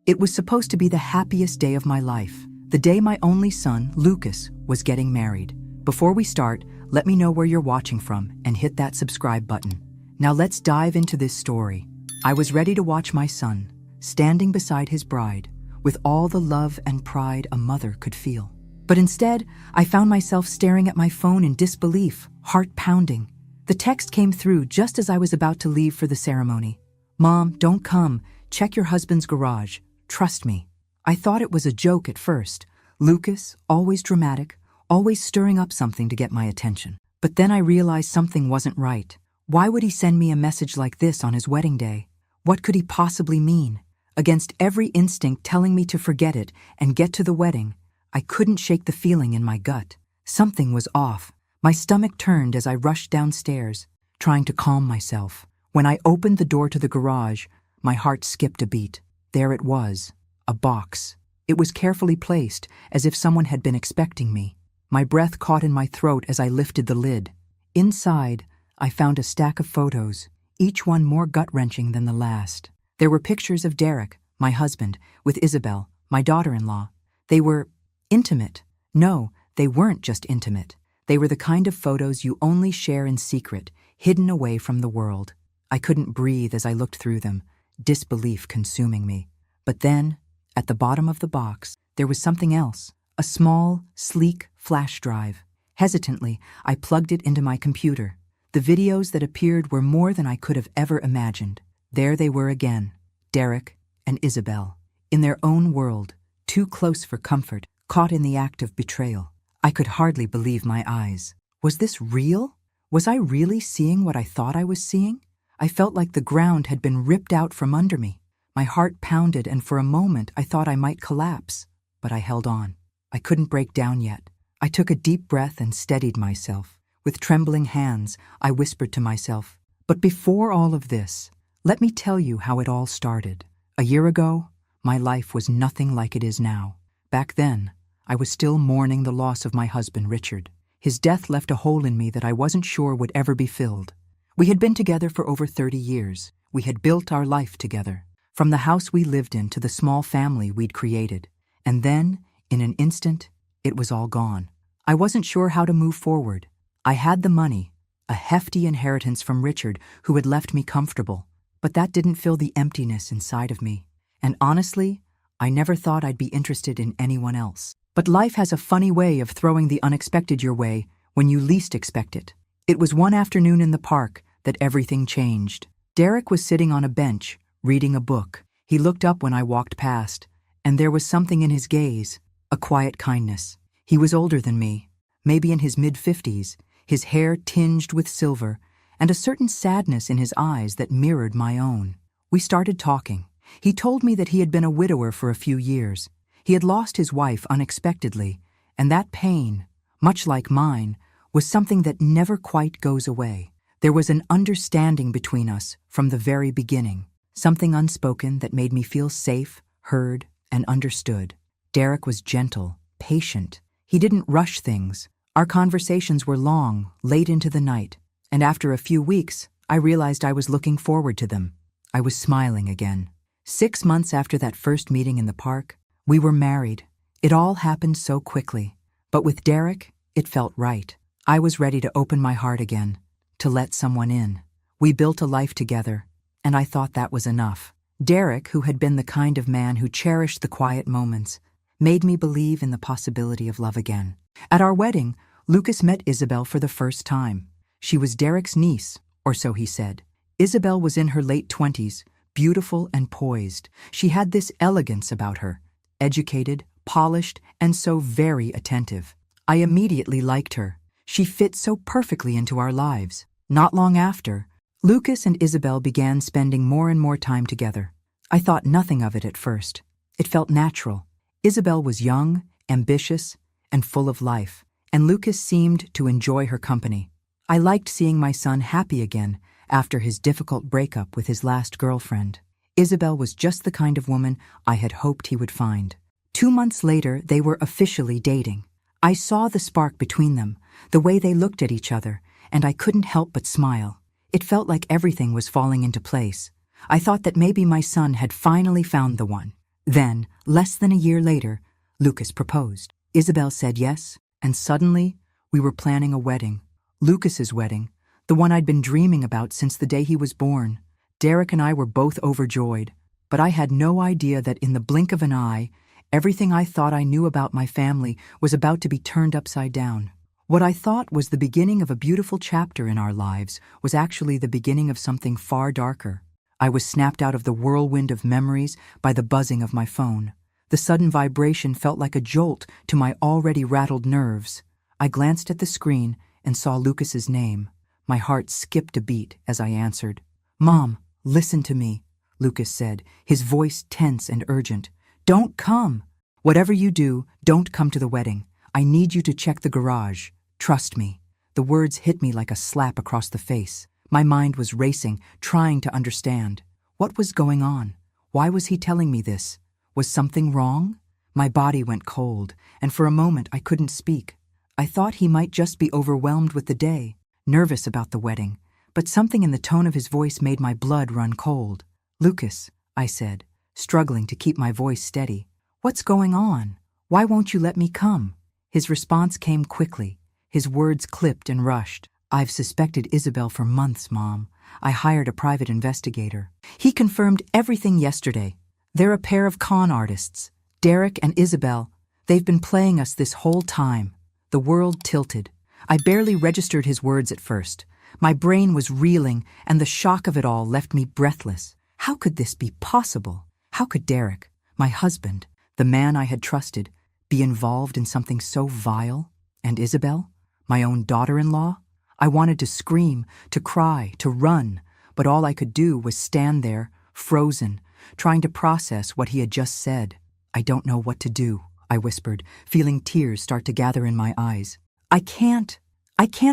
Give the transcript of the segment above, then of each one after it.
It was supposed to be the happiest day of my life, the day my only son, Lucas, was getting married. Before we start, let me know where you're watching from and hit that subscribe button. Now let's dive into this story. I was ready to watch my son, standing beside his bride, with all the love and pride a mother could feel. But instead, I found myself staring at my phone in disbelief, heart pounding. The text came through just as I was about to leave for the ceremony. "Mom, don't come. Check your husband's garage. Trust me." I thought it was a joke at first. Lucas, always dramatic, always stirring up something to get my attention. But then I realized something wasn't right. Why would he send me a message like this on his wedding day? What could he possibly mean? Against every instinct telling me to forget it and get to the wedding, I couldn't shake the feeling in my gut. Something was off. My stomach turned as I rushed downstairs, trying to calm myself. When I opened the door to the garage, my heart skipped a beat. There it was, a box. It was carefully placed, as if someone had been expecting me. My breath caught in my throat as I lifted the lid. Inside, I found a stack of photos, each one more gut-wrenching than the last. There were pictures of Derek, my husband, with Isabel, my daughter-in-law. They were intimate. No, they weren't just intimate. They were the kind of photos you only share in secret, hidden away from the world. I couldn't breathe as I looked through them, disbelief consuming me. But then, at the bottom of the box, there was something else, a small, sleek flash drive. Hesitantly, I plugged it into my computer. The videos that appeared were more than I could have ever imagined. There they were again, Derek and Isabel, in their own world, too close for comfort, caught in the act of betrayal. I could hardly believe my eyes. Was this real? Was I really seeing what I thought I was seeing? I felt like the ground had been ripped out from under me. My heart pounded, and for a moment I thought I might collapse. But I held on. I couldn't break down yet. I took a deep breath and steadied myself. With trembling hands, I whispered to myself, "But before all of this, let me tell you how it all started. A year ago, my life was nothing like it is now. Back then, I was still mourning the loss of my husband, Richard. His death left a hole in me that I wasn't sure would ever be filled. We had been together for over 30 years. We had built our life together, from the house we lived in to the small family we'd created. And then, in an instant, it was all gone. I wasn't sure how to move forward. I had the money, a hefty inheritance from Richard, who had left me comfortable. But that didn't fill the emptiness inside of me. And honestly, I never thought I'd be interested in anyone else. But life has a funny way of throwing the unexpected your way when you least expect it. It was one afternoon in the park that everything changed. Derek was sitting on a bench, reading a book. He looked up when I walked past, and there was something in his gaze, a quiet kindness. He was older than me, maybe in his mid-50s, his hair tinged with silver, and a certain sadness in his eyes that mirrored my own. We started talking. He told me that he had been a widower for a few years. He had lost his wife unexpectedly, and that pain, much like mine, was something that never quite goes away. There was an understanding between us from the very beginning, something unspoken that made me feel safe, heard, and understood. Derek was gentle, patient. He didn't rush things. Our conversations were long, late into the night, and after a few weeks, I realized I was looking forward to them. I was smiling again. 6 months after that first meeting in the park, we were married. It all happened so quickly. But with Derek, it felt right. I was ready to open my heart again, to let someone in. We built a life together, and I thought that was enough. Derek, who had been the kind of man who cherished the quiet moments, made me believe in the possibility of love again. At our wedding, Lucas met Isabel for the first time. She was Derek's niece, or so he said. Isabel was in her late 20s, beautiful and poised. She had this elegance about her, educated, polished, and so very attentive. I immediately liked her. She fit so perfectly into our lives. Not long after, Lucas and Isabel began spending more and more time together. I thought nothing of it at first. It felt natural. Isabel was young, ambitious, and full of life, and Lucas seemed to enjoy her company. I liked seeing my son happy again after his difficult breakup with his last girlfriend. Isabel was just the kind of woman I had hoped he would find. 2 months later, they were officially dating. I saw the spark between them, the way they looked at each other, and I couldn't help but smile. It felt like everything was falling into place. I thought that maybe my son had finally found the one. Then, less than a year later, Lucas proposed. Isabel said yes, and suddenly, we were planning a wedding. Lucas's wedding, the one I'd been dreaming about since the day he was born. Derek and I were both overjoyed, but I had no idea that in the blink of an eye, everything I thought I knew about my family was about to be turned upside down. What I thought was the beginning of a beautiful chapter in our lives was actually the beginning of something far darker. I was snapped out of the whirlwind of memories by the buzzing of my phone. The sudden vibration felt like a jolt to my already rattled nerves. I glanced at the screen and saw Lucas's name. My heart skipped a beat as I answered. "Mom, listen to me," Lucas said, his voice tense and urgent. "Don't come. Whatever you do, don't come to the wedding. I need you to check the garage. Trust me." The words hit me like a slap across the face. My mind was racing, trying to understand. What was going on? Why was he telling me this? Was something wrong? My body went cold, and for a moment I couldn't speak. I thought he might just be overwhelmed with the day, nervous about the wedding, but something in the tone of his voice made my blood run cold. "Lucas," I said, struggling to keep my voice steady. "What's going on? Why won't you let me come?" His response came quickly. His words clipped and rushed. "I've suspected Isabel for months, Mom. I hired a private investigator. He confirmed everything yesterday. They're a pair of con artists. Derek and Isabel. They've been playing us this whole time." The world tilted. I barely registered his words at first. My brain was reeling, and the shock of it all left me breathless. How could this be possible? How could Derek, my husband, the man I had trusted, be involved in something so vile? And Isabel, my own daughter-in-law? I wanted to scream, to cry, to run, but all I could do was stand there, frozen, trying to process what he had just said. "I don't know what to do," I whispered, feeling tears start to gather in my eyes. I can't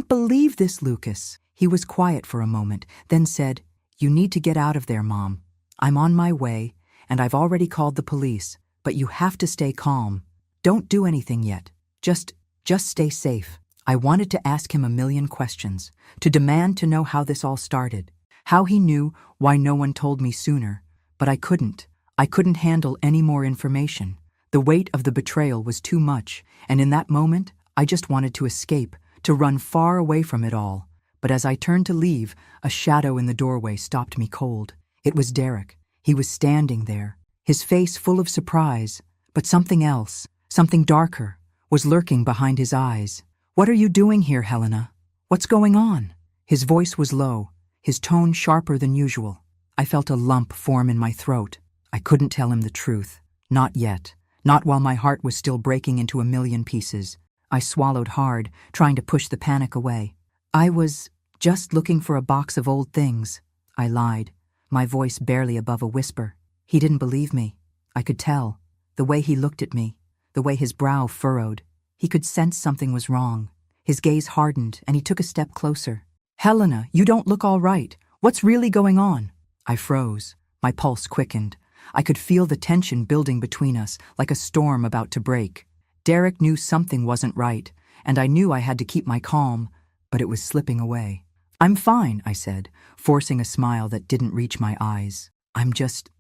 believe this, Lucas." He was quiet for a moment, then said, "You need to get out of there, Mom. I'm on my way, and I've already called the police, but you have to stay calm. Don't do anything yet. Just stay safe." I wanted to ask him a million questions, to demand to know how this all started, how he knew why no one told me sooner, but I couldn't. I couldn't handle any more information. The weight of the betrayal was too much, and in that moment, I just wanted to escape, to run far away from it all. But as I turned to leave, a shadow in the doorway stopped me cold. It was Derek. He was standing there, his face full of surprise, but something else, something darker, was lurking behind his eyes. "What are you doing here, Helena? What's going on?" His voice was low, his tone sharper than usual. I felt a lump form in my throat. I couldn't tell him the truth. Not yet. Not while my heart was still breaking into a million pieces. I swallowed hard, trying to push the panic away. "I was just looking for a box of old things," I lied, my voice barely above a whisper. He didn't believe me. I could tell. The way he looked at me, the way his brow furrowed. He could sense something was wrong. His gaze hardened, and he took a step closer. "Helena, you don't look all right. What's really going on?" I froze. My pulse quickened. I could feel the tension building between us, like a storm about to break. Derek knew something wasn't right, and I knew I had to keep my calm, but it was slipping away. "I'm fine," I said, forcing a smile that didn't reach my eyes. I'm just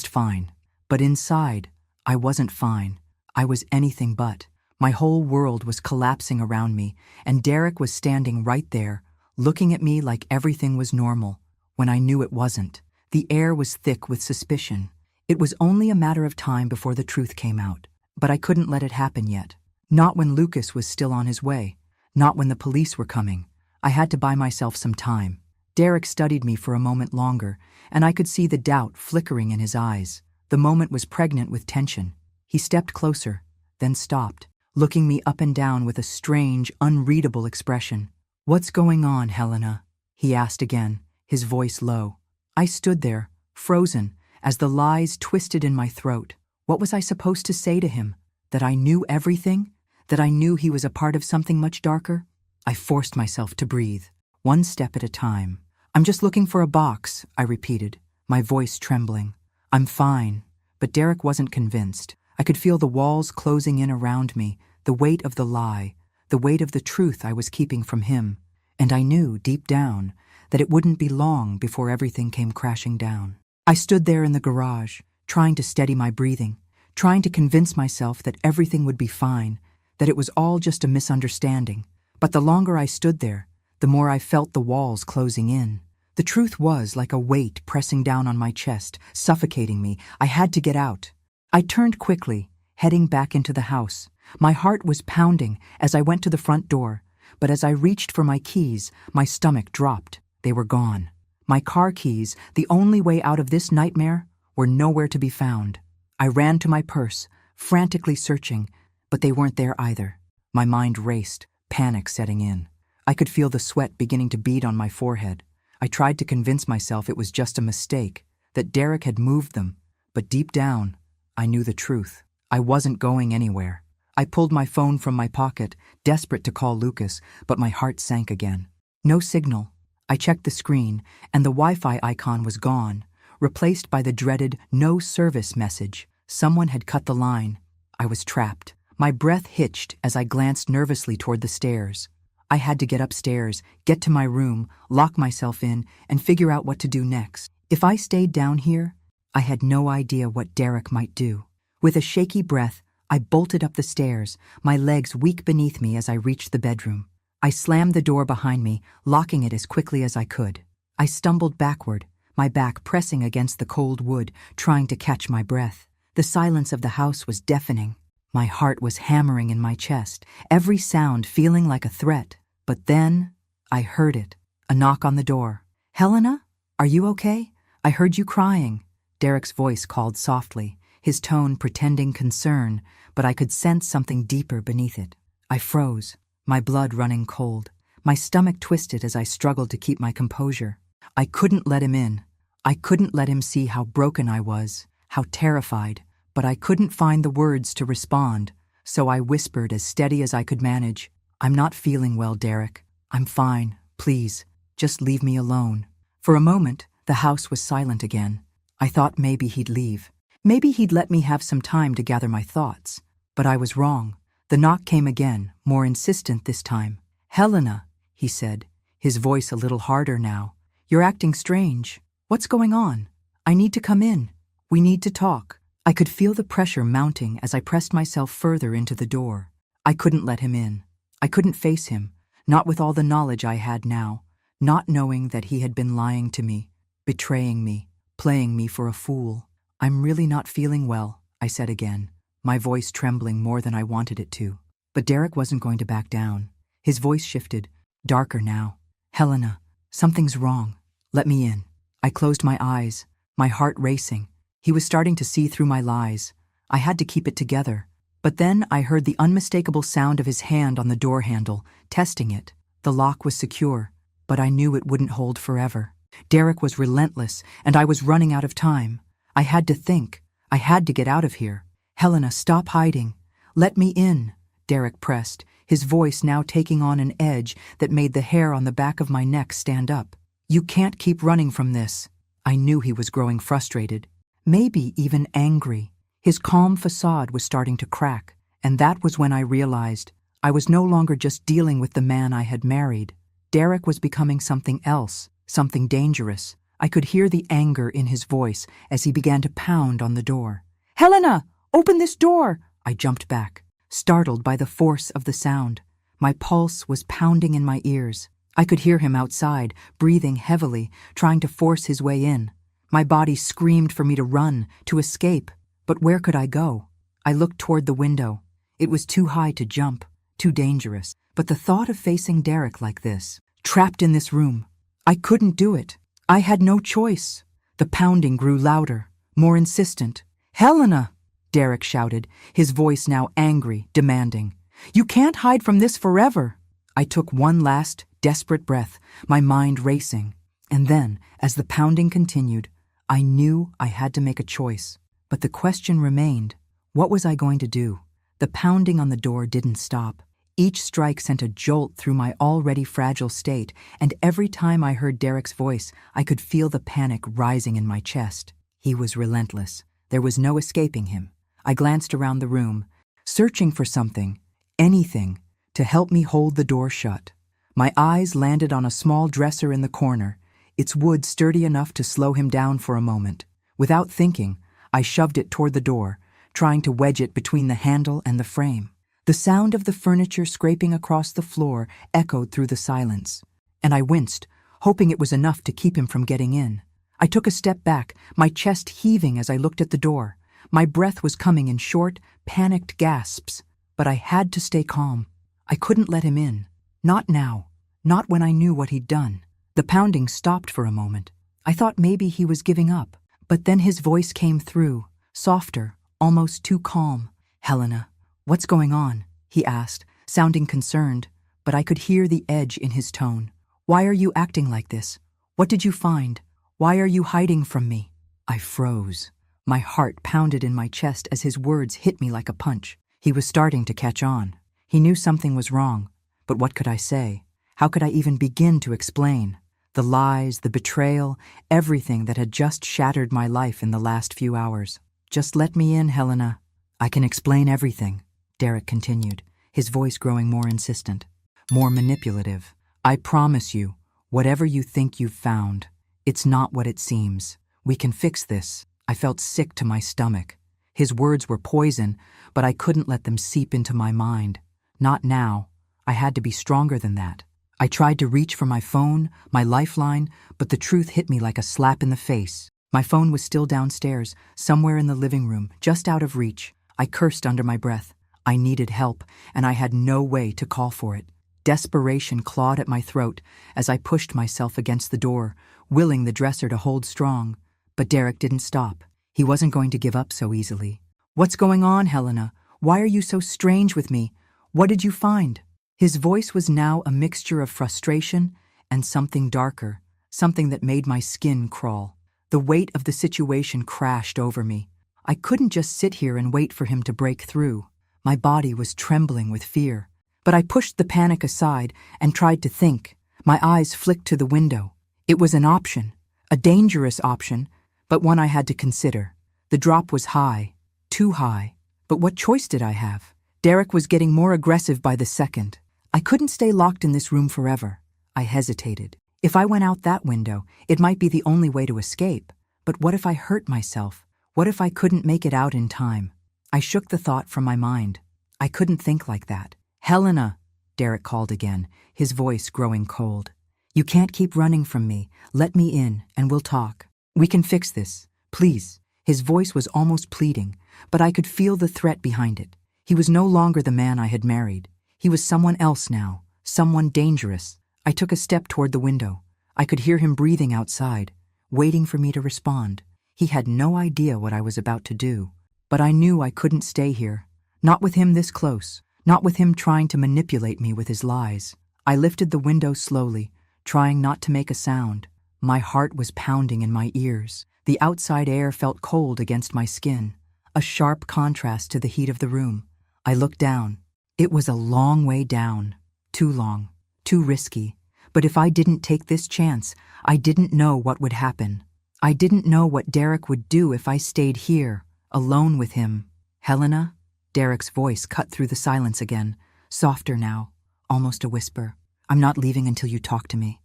fine." But inside, I wasn't fine. I was anything but. My whole world was collapsing around me, and Derek was standing right there, looking at me like everything was normal, when I knew it wasn't. The air was thick with suspicion. It was only a matter of time before the truth came out, but I couldn't let it happen yet. Not when Lucas was still on his way, not when the police were coming. I had to buy myself some time. Derek studied me for a moment longer, and I could see the doubt flickering in his eyes. The moment was pregnant with tension. He stepped closer, then stopped, looking me up and down with a strange, unreadable expression. "What's going on, Helena?" he asked again, his voice low. I stood there, frozen, as the lies twisted in my throat. What was I supposed to say to him? That I knew everything? That I knew he was a part of something much darker? I forced myself to breathe, one step at a time. "I'm just looking for a box," I repeated, my voice trembling. "I'm fine." But Derek wasn't convinced. I could feel the walls closing in around me, the weight of the lie, the weight of the truth I was keeping from him. And I knew, deep down, that it wouldn't be long before everything came crashing down. I stood there in the garage, trying to steady my breathing, trying to convince myself that everything would be fine, that it was all just a misunderstanding. But the longer I stood there, the more I felt the walls closing in. The truth was like a weight pressing down on my chest, suffocating me. I had to get out. I turned quickly, heading back into the house. My heart was pounding as I went to the front door, but as I reached for my keys, my stomach dropped. They were gone. My car keys, the only way out of this nightmare, were nowhere to be found. I ran to my purse, frantically searching, but they weren't there either. My mind raced, panic setting in. I could feel the sweat beginning to bead on my forehead. I tried to convince myself it was just a mistake, that Derek had moved them, but deep down, I knew the truth. I wasn't going anywhere. I pulled my phone from my pocket, desperate to call Lucas, but my heart sank again. No signal. I checked the screen, and the Wi-Fi icon was gone, replaced by the dreaded no service message. Someone had cut the line. I was trapped. My breath hitched as I glanced nervously toward the stairs. I had to get upstairs, get to my room, lock myself in, and figure out what to do next. If I stayed down here, I had no idea what Derek might do. With a shaky breath, I bolted up the stairs, my legs weak beneath me as I reached the bedroom. I slammed the door behind me, locking it as quickly as I could. I stumbled backward, my back pressing against the cold wood, trying to catch my breath. The silence of the house was deafening. My heart was hammering in my chest, every sound feeling like a threat. But then, I heard it. A knock on the door. "Helena? Are you okay? I heard you crying." Derek's voice called softly, his tone pretending concern, but I could sense something deeper beneath it. I froze, my blood running cold. My stomach twisted as I struggled to keep my composure. I couldn't let him in. I couldn't let him see how broken I was, how terrified, but I couldn't find the words to respond, so I whispered as steady as I could manage, "I'm not feeling well, Derek. I'm fine. Please, just leave me alone." For a moment, the house was silent again. I thought maybe he'd leave. Maybe he'd let me have some time to gather my thoughts. But I was wrong. The knock came again, more insistent this time. "Helena," he said, his voice a little harder now. "You're acting strange. What's going on? I need to come in. We need to talk." I could feel the pressure mounting as I pressed myself further into the door. I couldn't let him in. I couldn't face him, not with all the knowledge I had now, not knowing that he had been lying to me, betraying me, playing me for a fool. "I'm really not feeling well," I said again, my voice trembling more than I wanted it to. But Derek wasn't going to back down. His voice shifted, darker now. "Helena, something's wrong. Let me in." I closed my eyes, my heart racing. He was starting to see through my lies. I had to keep it together. But then I heard the unmistakable sound of his hand on the door handle, testing it. The lock was secure, but I knew it wouldn't hold forever. Derek was relentless, and I was running out of time. I had to think. I had to get out of here. "Helena, stop hiding. Let me in," Derek pressed, his voice now taking on an edge that made the hair on the back of my neck stand up. "You can't keep running from this." I knew he was growing frustrated, maybe even angry. His calm facade was starting to crack, and that was when I realized I was no longer just dealing with the man I had married. Derek was becoming something else, something dangerous. I could hear the anger in his voice as he began to pound on the door. "Helena, open this door!" I jumped back, startled by the force of the sound. My pulse was pounding in my ears. I could hear him outside, breathing heavily, trying to force his way in. My body screamed for me to run, to escape. But where could I go? I looked toward the window. It was too high to jump, too dangerous. But the thought of facing Derek like this, trapped in this room, I couldn't do it. I had no choice. The pounding grew louder, more insistent. "Helena!" Derek shouted, his voice now angry, demanding. "You can't hide from this forever." I took one last, desperate breath, my mind racing. And then, as the pounding continued, I knew I had to make a choice. But the question remained, what was I going to do? The pounding on the door didn't stop. Each strike sent a jolt through my already fragile state, and every time I heard Derek's voice, I could feel the panic rising in my chest. He was relentless. There was no escaping him. I glanced around the room, searching for something, anything, to help me hold the door shut. My eyes landed on a small dresser in the corner, its wood sturdy enough to slow him down for a moment. Without thinking, I shoved it toward the door, trying to wedge it between the handle and the frame. The sound of the furniture scraping across the floor echoed through the silence, and I winced, hoping it was enough to keep him from getting in. I took a step back, my chest heaving as I looked at the door. My breath was coming in short, panicked gasps, but I had to stay calm. I couldn't let him in. Not now. Not when I knew what he'd done. The pounding stopped for a moment. I thought maybe he was giving up, but then his voice came through, softer, almost too calm. "Helena, what's going on?" he asked, sounding concerned, but I could hear the edge in his tone. "Why are you acting like this? What did you find? Why are you hiding from me?" I froze. My heart pounded in my chest as his words hit me like a punch. He was starting to catch on. He knew something was wrong, but what could I say? How could I even begin to explain? The lies, the betrayal, everything that had just shattered my life in the last few hours. "Just let me in, Helena. I can explain everything," Derek continued, his voice growing more insistent, more manipulative. "I promise you, whatever you think you've found, it's not what it seems. We can fix this." I felt sick to my stomach. His words were poison, but I couldn't let them seep into my mind. Not now. I had to be stronger than that. I tried to reach for my phone, my lifeline, but the truth hit me like a slap in the face. My phone was still downstairs, somewhere in the living room, just out of reach. I cursed under my breath. I needed help, and I had no way to call for it. Desperation clawed at my throat as I pushed myself against the door, willing the dresser to hold strong. But Derek didn't stop. He wasn't going to give up so easily. "What's going on, Helena? Why are you so strange with me? What did you find?" His voice was now a mixture of frustration and something darker, something that made my skin crawl. The weight of the situation crashed over me. I couldn't just sit here and wait for him to break through. My body was trembling with fear. But I pushed the panic aside and tried to think. My eyes flicked to the window. It was an option, a dangerous option, but one I had to consider. The drop was high, too high. But what choice did I have? Derek was getting more aggressive by the second. I couldn't stay locked in this room forever. I hesitated. If I went out that window, it might be the only way to escape. But what if I hurt myself? What if I couldn't make it out in time? I shook the thought from my mind. I couldn't think like that. "Helena," Derek called again, his voice growing cold. "You can't keep running from me. Let me in, and we'll talk. We can fix this. Please." His voice was almost pleading, but I could feel the threat behind it. He was no longer the man I had married. He was someone else now, someone dangerous. I took a step toward the window. I could hear him breathing outside, waiting for me to respond. He had no idea what I was about to do. But I knew I couldn't stay here. Not with him this close. Not with him trying to manipulate me with his lies. I lifted the window slowly, trying not to make a sound. My heart was pounding in my ears. The outside air felt cold against my skin, a sharp contrast to the heat of the room. I looked down. It was a long way down. Too long. Too risky. But if I didn't take this chance, I didn't know what would happen. I didn't know what Derek would do if I stayed here, alone with him. "Helena?" Derek's voice cut through the silence again, softer now, almost a whisper. "I'm not leaving until you talk to me.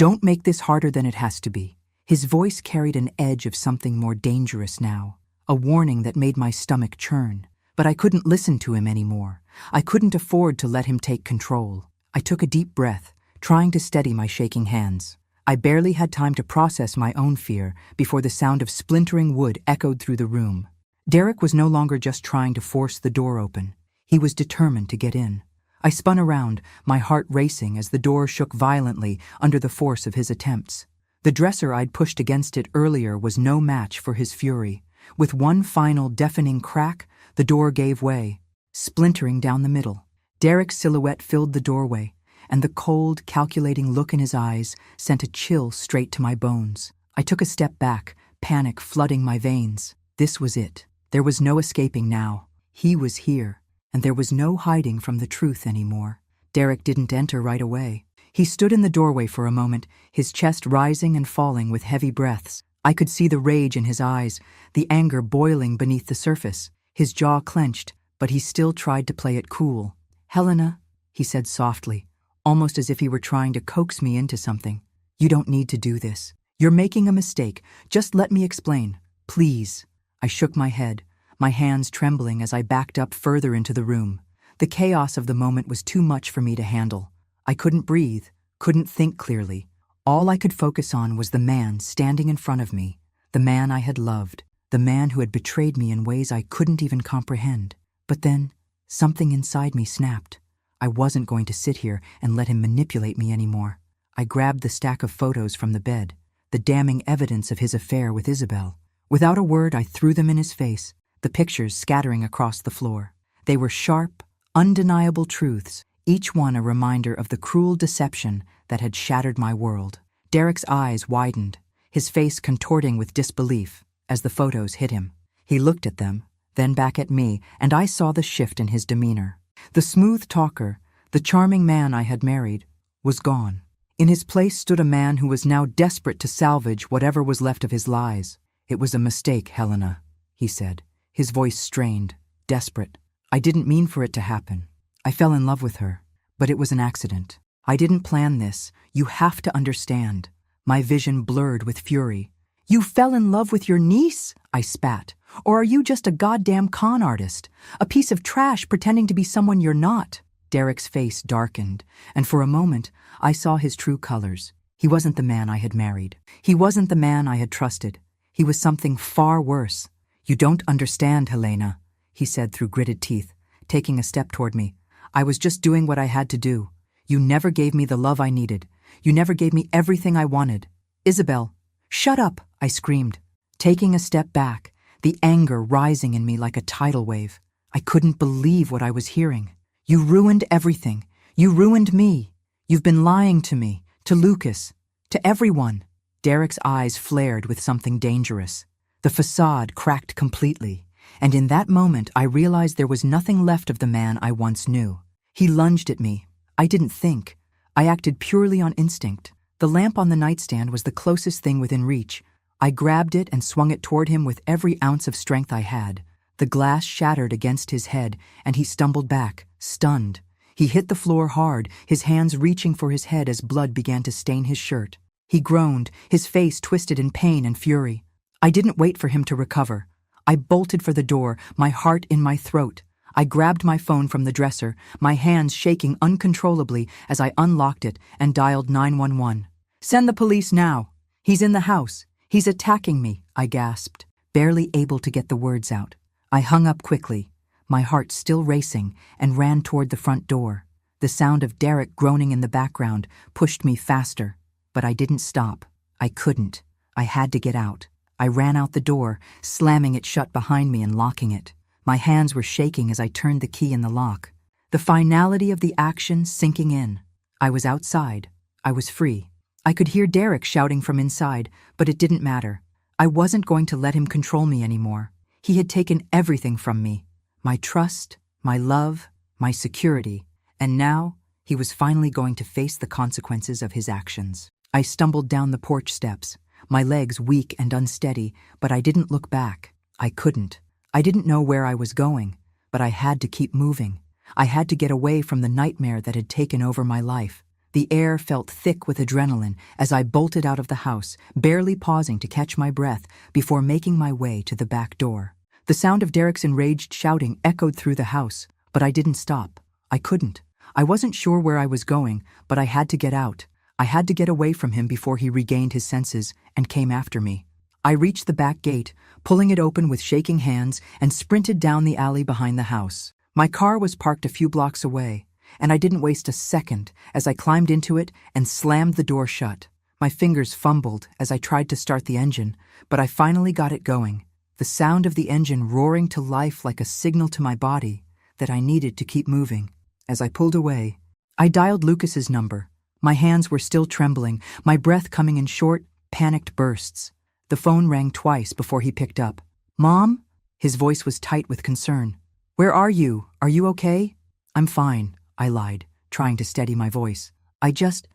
Don't make this harder than it has to be." His voice carried an edge of something more dangerous now, a warning that made my stomach churn. But I couldn't listen to him anymore. I couldn't afford to let him take control. I took a deep breath, trying to steady my shaking hands. I barely had time to process my own fear before the sound of splintering wood echoed through the room. Derek was no longer just trying to force the door open. He was determined to get in. I spun around, my heart racing as the door shook violently under the force of his attempts. The dresser I'd pushed against it earlier was no match for his fury. With one final deafening crack, the door gave way, splintering down the middle. Derek's silhouette filled the doorway, and the cold, calculating look in his eyes sent a chill straight to my bones. I took a step back, panic flooding my veins. This was it. There was no escaping now. He was here, and there was no hiding from the truth anymore. Derek didn't enter right away. He stood in the doorway for a moment, his chest rising and falling with heavy breaths. I could see the rage in his eyes, the anger boiling beneath the surface. His jaw clenched, but he still tried to play it cool. "Helena," he said softly, almost as if he were trying to coax me into something. "You don't need to do this. You're making a mistake. Just let me explain. Please." I shook my head, my hands trembling as I backed up further into the room. The chaos of the moment was too much for me to handle. I couldn't breathe, couldn't think clearly. All I could focus on was the man standing in front of me, the man I had loved, the man who had betrayed me in ways I couldn't even comprehend. But then, something inside me snapped. I wasn't going to sit here and let him manipulate me anymore. I grabbed the stack of photos from the bed, the damning evidence of his affair with Isabel. Without a word, I threw them in his face, the pictures scattering across the floor. They were sharp, undeniable truths, each one a reminder of the cruel deception that had shattered my world. Derek's eyes widened, his face contorting with disbelief as the photos hit him. He looked at them, then back at me, and I saw the shift in his demeanor. The smooth talker, the charming man I had married, was gone. In his place stood a man who was now desperate to salvage whatever was left of his lies. "It was a mistake, Helena," he said, his voice strained, desperate. "I didn't mean for it to happen. I fell in love with her, but it was an accident. I didn't plan this. You have to understand." My vision blurred with fury. "You fell in love with your niece?" I spat. "Or are you just a goddamn con artist? A piece of trash pretending to be someone you're not?" Derek's face darkened, and for a moment I saw his true colors. He wasn't the man I had married. He wasn't the man I had trusted. He was something far worse. "You don't understand, Helena," he said through gritted teeth, taking a step toward me. "I was just doing what I had to do. You never gave me the love I needed. You never gave me everything I wanted. Isabel." "Shut up," I screamed, taking a step back, the anger rising in me like a tidal wave. I couldn't believe what I was hearing. "You ruined everything. You ruined me. You've been lying to me, to Lucas, to everyone." Derek's eyes flared with something dangerous. The facade cracked completely, and in that moment I realized there was nothing left of the man I once knew. He lunged at me. I didn't think. I acted purely on instinct. The lamp on the nightstand was the closest thing within reach. I grabbed it and swung it toward him with every ounce of strength I had. The glass shattered against his head, and he stumbled back, stunned. He hit the floor hard, his hands reaching for his head as blood began to stain his shirt. He groaned, his face twisted in pain and fury. I didn't wait for him to recover. I bolted for the door, my heart in my throat. I grabbed my phone from the dresser, my hands shaking uncontrollably as I unlocked it and dialed 911. "Send the police now. He's in the house. He's attacking me," I gasped, barely able to get the words out. I hung up quickly, my heart still racing, and ran toward the front door. The sound of Derek groaning in the background pushed me faster. But I didn't stop. I couldn't. I had to get out. I ran out the door, slamming it shut behind me and locking it. My hands were shaking as I turned the key in the lock. The finality of the action sinking in. I was outside. I was free. I could hear Derek shouting from inside, but it didn't matter. I wasn't going to let him control me anymore. He had taken everything from me. My trust, my love, my security. And now, he was finally going to face the consequences of his actions. I stumbled down the porch steps, my legs weak and unsteady, but I didn't look back. I couldn't. I didn't know where I was going, but I had to keep moving. I had to get away from the nightmare that had taken over my life. The air felt thick with adrenaline as I bolted out of the house, barely pausing to catch my breath before making my way to the back door. The sound of Derek's enraged shouting echoed through the house, but I didn't stop. I couldn't. I wasn't sure where I was going, but I had to get out. I had to get away from him before he regained his senses and came after me. I reached the back gate, pulling it open with shaking hands, and sprinted down the alley behind the house. My car was parked a few blocks away, and I didn't waste a second as I climbed into it and slammed the door shut. My fingers fumbled as I tried to start the engine, but I finally got it going, the sound of the engine roaring to life like a signal to my body that I needed to keep moving. As I pulled away, I dialed Lucas's number. My hands were still trembling, my breath coming in short, panicked bursts. The phone rang twice before he picked up. "Mom?" His voice was tight with concern. "Where are you? Are you okay?" "I'm fine," I lied, trying to steady my voice. I just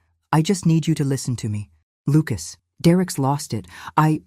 need you to listen to me. Lucas, Derek's lost it. I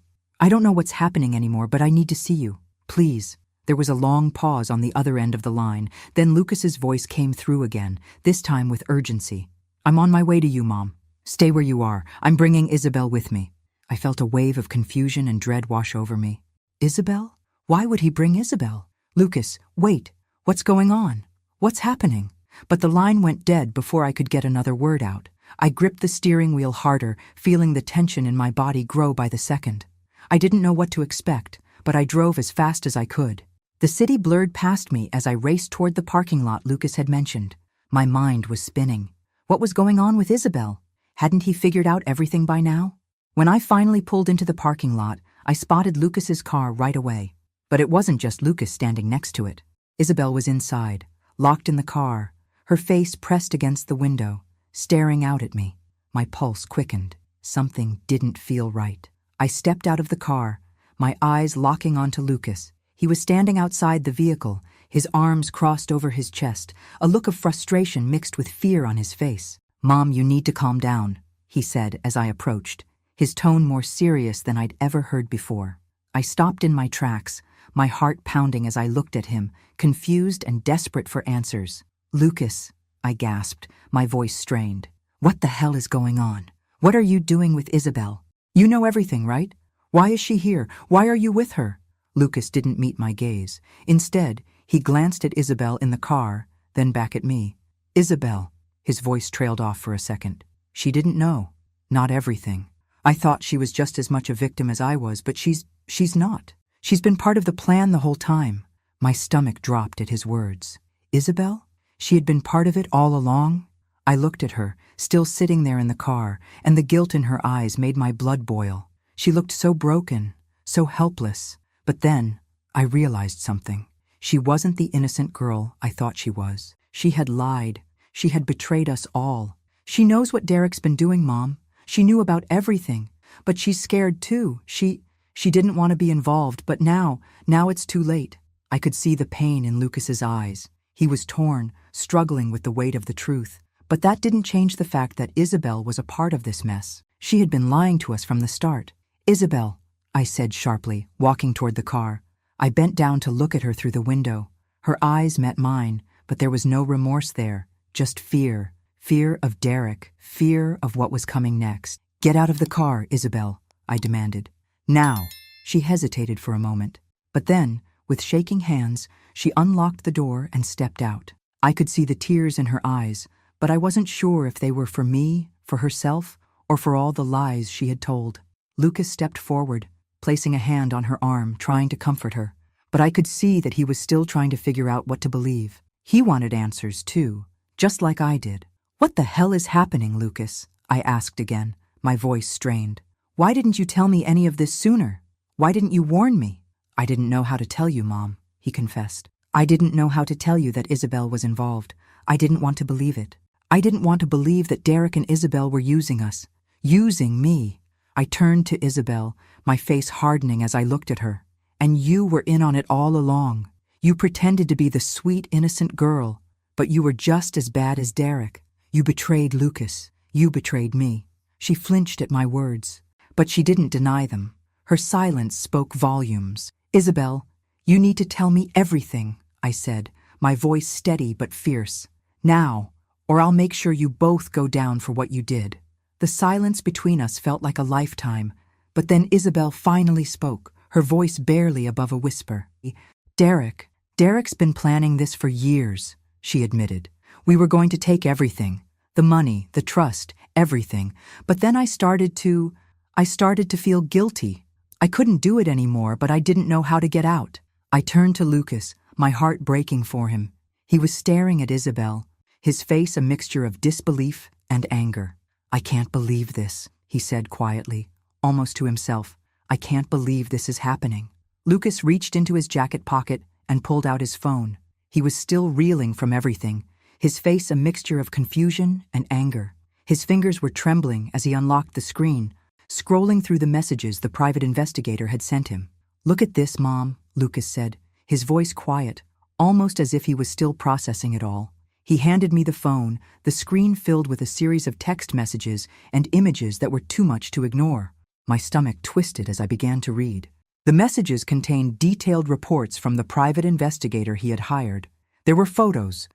don't know what's happening anymore, but I need to see you. Please." There was a long pause on the other end of the line. Then Lucas's voice came through again, this time with urgency. "I'm on my way to you, Mom. Stay where you are. I'm bringing Isabel with me." I felt a wave of confusion and dread wash over me. Isabel? Why would he bring Isabel? Lucas, wait. What's going on? What's happening? But the line went dead before I could get another word out. I gripped the steering wheel harder, feeling the tension in my body grow by the second. I didn't know what to expect, but I drove as fast as I could. The city blurred past me as I raced toward the parking lot Lucas had mentioned. My mind was spinning. What was going on with Isabel? Hadn't he figured out everything by now? When I finally pulled into the parking lot, I spotted Lucas's car right away. But it wasn't just Lucas standing next to it. Isabel was inside, locked in the car, her face pressed against the window, staring out at me. My pulse quickened. Something didn't feel right. I stepped out of the car, my eyes locking onto Lucas. He was standing outside the vehicle, his arms crossed over his chest, a look of frustration mixed with fear on his face. "Mom, you need to calm down," he said as I approached, his tone more serious than I'd ever heard before. I stopped in my tracks, my heart pounding as I looked at him, confused and desperate for answers. "Lucas," I gasped, my voice strained. "What the hell is going on? What are you doing with Isabel? You know everything, right? Why is she here? Why are you with her?" Lucas didn't meet my gaze. Instead, he glanced at Isabel in the car, then back at me. "Isabel," his voice trailed off for a second. "She didn't know. Not everything. I thought she was just as much a victim as I was, but she's not. She's been part of the plan the whole time." My stomach dropped at his words. Isabel? She had been part of it all along? I looked at her, still sitting there in the car, and the guilt in her eyes made my blood boil. She looked so broken, so helpless. But then, I realized something. She wasn't the innocent girl I thought she was. She had lied. She had betrayed us all. "She knows what Derek's been doing, Mom. She knew about everything. But she's scared too. She didn't want to be involved, but now it's too late." I could see the pain in Lucas's eyes. He was torn, struggling with the weight of the truth. But that didn't change the fact that Isabel was a part of this mess. She had been lying to us from the start. "Isabel," I said sharply, walking toward the car. I bent down to look at her through the window. Her eyes met mine, but there was no remorse there, just fear. Fear of Derek, fear of what was coming next. "Get out of the car, Isabel," I demanded. "Now." She hesitated for a moment. But then, with shaking hands, she unlocked the door and stepped out. I could see the tears in her eyes, but I wasn't sure if they were for me, for herself, or for all the lies she had told. Lucas stepped forward, placing a hand on her arm, trying to comfort her. But I could see that he was still trying to figure out what to believe. He wanted answers, too, just like I did. "What the hell is happening, Lucas?" I asked again, my voice strained. "Why didn't you tell me any of this sooner? Why didn't you warn me?" "I didn't know how to tell you, Mom," he confessed. "I didn't know how to tell you that Isabel was involved. I didn't want to believe it. I didn't want to believe that Derek and Isabel were using us. Using me." I turned to Isabel, my face hardening as I looked at her. "And you were in on it all along. You pretended to be the sweet, innocent girl, but you were just as bad as Derek. You betrayed Lucas. You betrayed me." She flinched at my words, but she didn't deny them. Her silence spoke volumes. "Isabel, you need to tell me everything," I said, my voice steady but fierce. "Now, or I'll make sure you both go down for what you did." The silence between us felt like a lifetime, but then Isabel finally spoke, her voice barely above a whisper. Derek's been planning this for years," she admitted. "We were going to take everything, the money, the trust, everything. But then I started to feel guilty. I couldn't do it anymore, but I didn't know how to get out." I turned to Lucas, my heart breaking for him. He was staring at Isabel, his face a mixture of disbelief and anger. "I can't believe this," he said quietly, almost to himself. "I can't believe this is happening." Lucas reached into his jacket pocket and pulled out his phone. He was still reeling from everything, his face a mixture of confusion and anger. His fingers were trembling as he unlocked the screen, scrolling through the messages the private investigator had sent him. "Look at this, Mom," Lucas said, his voice quiet, almost as if he was still processing it all. He handed me the phone, the screen filled with a series of text messages and images that were too much to ignore. My stomach twisted as I began to read. The messages contained detailed reports from the private investigator he had hired. There were photos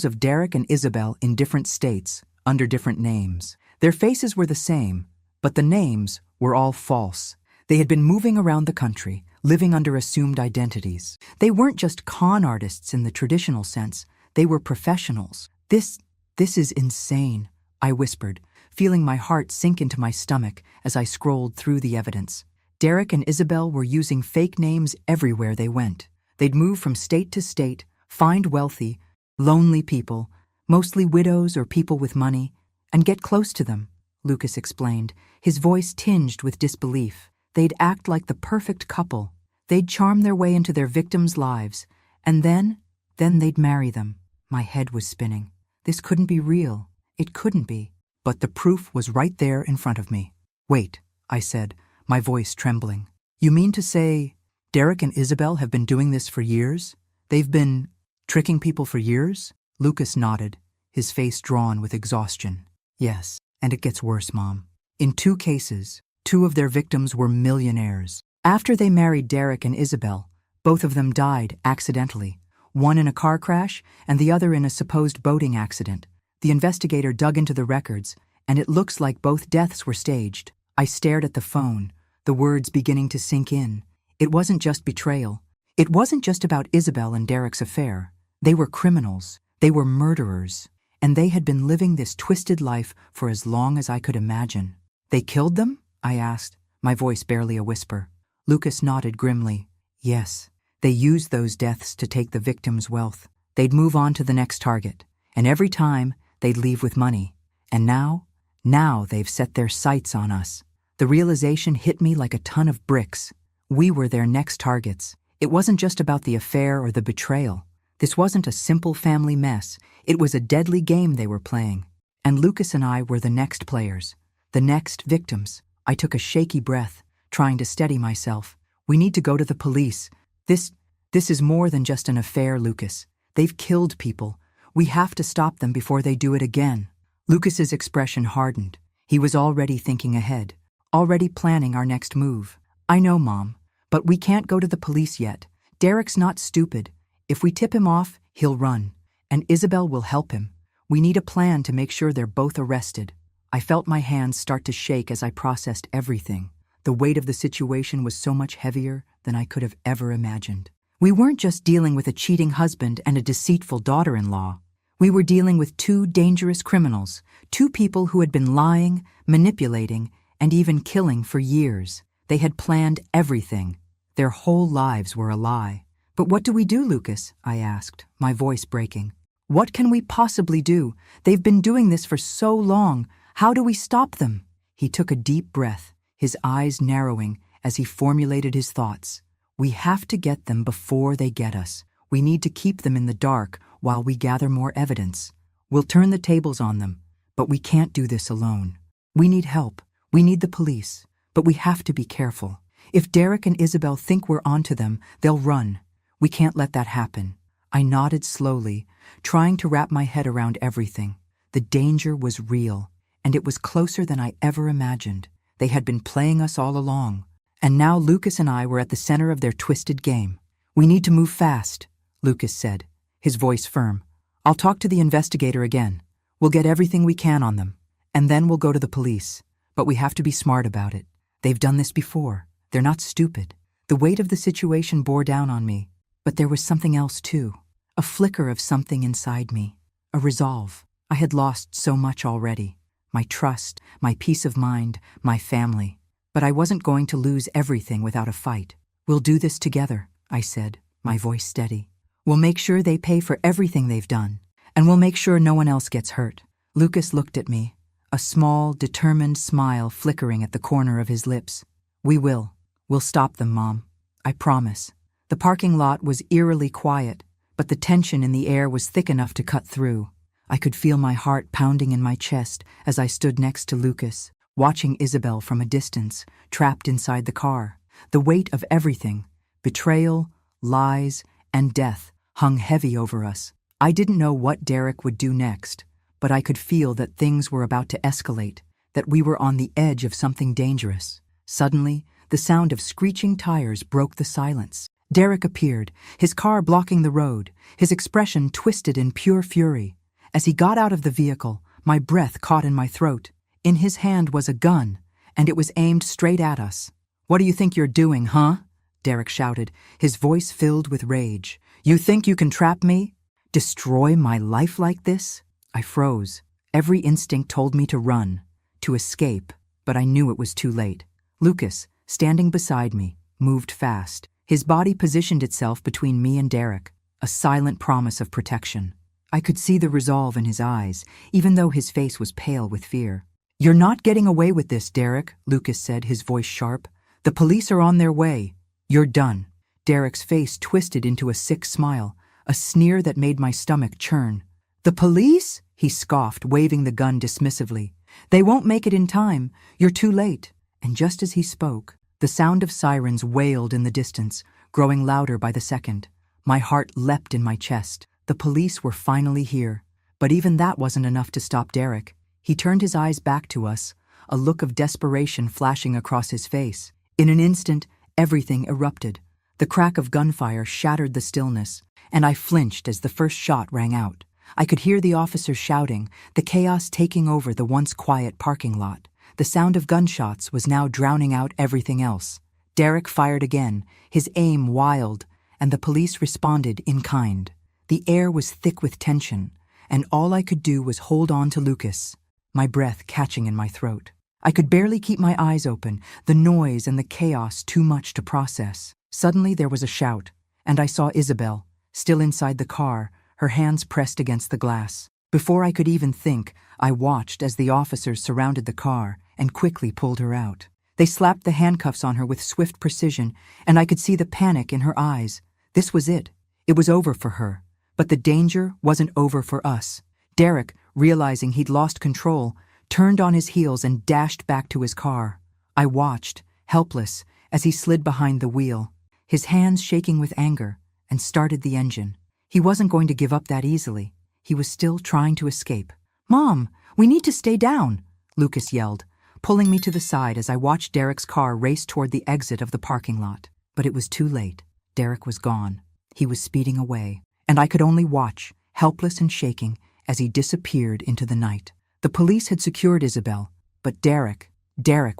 of Derek and Isabel in different states, under different names. Their faces were the same, but the names were all false. They had been moving around the country, living under assumed identities. They weren't just con artists in the traditional sense, they were professionals. This is insane, I whispered, feeling my heart sink into my stomach as I scrolled through the evidence. Derek and Isabel were using fake names everywhere they went. They'd move from state to state, find wealthy, lonely people, mostly widows or people with money, and get close to them, Lucas explained, his voice tinged with disbelief. They'd act like the perfect couple. They'd charm their way into their victims' lives, and then they'd marry them. My head was spinning. This couldn't be real. It couldn't be. But the proof was right there in front of me. Wait, I said, my voice trembling. You mean to say Derek and Isabel have been doing this for years? They've been tricking people for years? Lucas nodded, his face drawn with exhaustion. Yes, and it gets worse, Mom. In 2 cases, 2 of their victims were millionaires. After they married Derek and Isabel, both of them died accidentally, one in a car crash and the other in a supposed boating accident. The investigator dug into the records, and it looks like both deaths were staged. I stared at the phone, the words beginning to sink in. It wasn't just betrayal. It wasn't just about Isabel and Derek's affair. They were criminals. They were murderers. And they had been living this twisted life for as long as I could imagine. They killed them? I asked, my voice barely a whisper. Lucas nodded grimly. Yes, they used those deaths to take the victim's wealth. They'd move on to the next target, and every time, they'd leave with money. And now they've set their sights on us. The realization hit me like a ton of bricks. We were their next targets. It wasn't just about the affair or the betrayal. This wasn't a simple family mess. It was a deadly game they were playing. And Lucas and I were the next players, the next victims. I took a shaky breath, trying to steady myself. We need to go to the police. This is more than just an affair, Lucas. They've killed people. We have to stop them before they do it again. Lucas's expression hardened. He was already thinking ahead, already planning our next move. I know, Mom, but we can't go to the police yet. Derek's not stupid. If we tip him off, he'll run, and Isabel will help him. We need a plan to make sure they're both arrested. I felt my hands start to shake as I processed everything. The weight of the situation was so much heavier than I could have ever imagined. We weren't just dealing with a cheating husband and a deceitful daughter-in-law. We were dealing with 2 dangerous criminals, 2 people who had been lying, manipulating, and even killing for years. They had planned everything. Their whole lives were a lie. But what do we do, Lucas? I asked, my voice breaking. What can we possibly do? They've been doing this for so long. How do we stop them? He took a deep breath, his eyes narrowing as he formulated his thoughts. We have to get them before they get us. We need to keep them in the dark while we gather more evidence. We'll turn the tables on them, but we can't do this alone. We need help. We need the police, but we have to be careful. If Derek and Isabel think we're onto them, they'll run. We can't let that happen. I nodded slowly, trying to wrap my head around everything. The danger was real, and it was closer than I ever imagined. They had been playing us all along, and now Lucas and I were at the center of their twisted game. We need to move fast, Lucas said, his voice firm. I'll talk to the investigator again. We'll get everything we can on them, and then we'll go to the police. But we have to be smart about it. They've done this before. They're not stupid. The weight of the situation bore down on me, but there was something else too. A flicker of something inside me. A resolve. I had lost so much already. My trust, my peace of mind, my family. But I wasn't going to lose everything without a fight. We'll do this together, I said, my voice steady. We'll make sure they pay for everything they've done, and we'll make sure no one else gets hurt. Lucas looked at me, a small, determined smile flickering at the corner of his lips. We will. We'll stop them, Mom. I promise. The parking lot was eerily quiet, but the tension in the air was thick enough to cut through. I could feel my heart pounding in my chest as I stood next to Lucas, watching Isabel from a distance, trapped inside the car. The weight of everything, betrayal, lies, and death, hung heavy over us. I didn't know what Derek would do next, but I could feel that things were about to escalate, that we were on the edge of something dangerous. Suddenly, the sound of screeching tires broke the silence. Derek appeared, his car blocking the road, his expression twisted in pure fury. As he got out of the vehicle, my breath caught in my throat. In his hand was a gun, and it was aimed straight at us. "What do you think you're doing, huh?" Derek shouted, his voice filled with rage. "You think you can trap me? Destroy my life like this?" I froze. Every instinct told me to run, to escape, but I knew it was too late. Lucas, standing beside me, moved fast. His body positioned itself between me and Derek, a silent promise of protection. I could see the resolve in his eyes, even though his face was pale with fear. "You're not getting away with this, Derek," Lucas said, his voice sharp. "The police are on their way. You're done." Derek's face twisted into a sick smile, a sneer that made my stomach churn. "The police?" he scoffed, waving the gun dismissively. "They won't make it in time. You're too late." And just as he spoke, the sound of sirens wailed in the distance, growing louder by the second. My heart leapt in my chest. The police were finally here. But even that wasn't enough to stop Derek. He turned his eyes back to us, a look of desperation flashing across his face. In an instant, everything erupted. The crack of gunfire shattered the stillness, and I flinched as the first shot rang out. I could hear the officers shouting, the chaos taking over the once quiet parking lot. The sound of gunshots was now drowning out everything else. Derek fired again, his aim wild, and the police responded in kind. The air was thick with tension, and all I could do was hold on to Lucas, my breath catching in my throat. I could barely keep my eyes open, the noise and the chaos too much to process. Suddenly there was a shout, and I saw Isabel, still inside the car, her hands pressed against the glass. Before I could even think, I watched as the officers surrounded the car and quickly pulled her out. They slapped the handcuffs on her with swift precision, and I could see the panic in her eyes. This was it. It was over for her. But the danger wasn't over for us. Derek, realizing he'd lost control, turned on his heels and dashed back to his car. I watched, helpless, as he slid behind the wheel, his hands shaking with anger, and started the engine. He wasn't going to give up that easily. He was still trying to escape. "Mom, we need to stay down," Lucas yelled, pulling me to the side as I watched Derek's car race toward the exit of the parking lot. But it was too late. Derek was gone. He was speeding away, and I could only watch, helpless and shaking, as he disappeared into the night. The police had secured Isabel, but Derek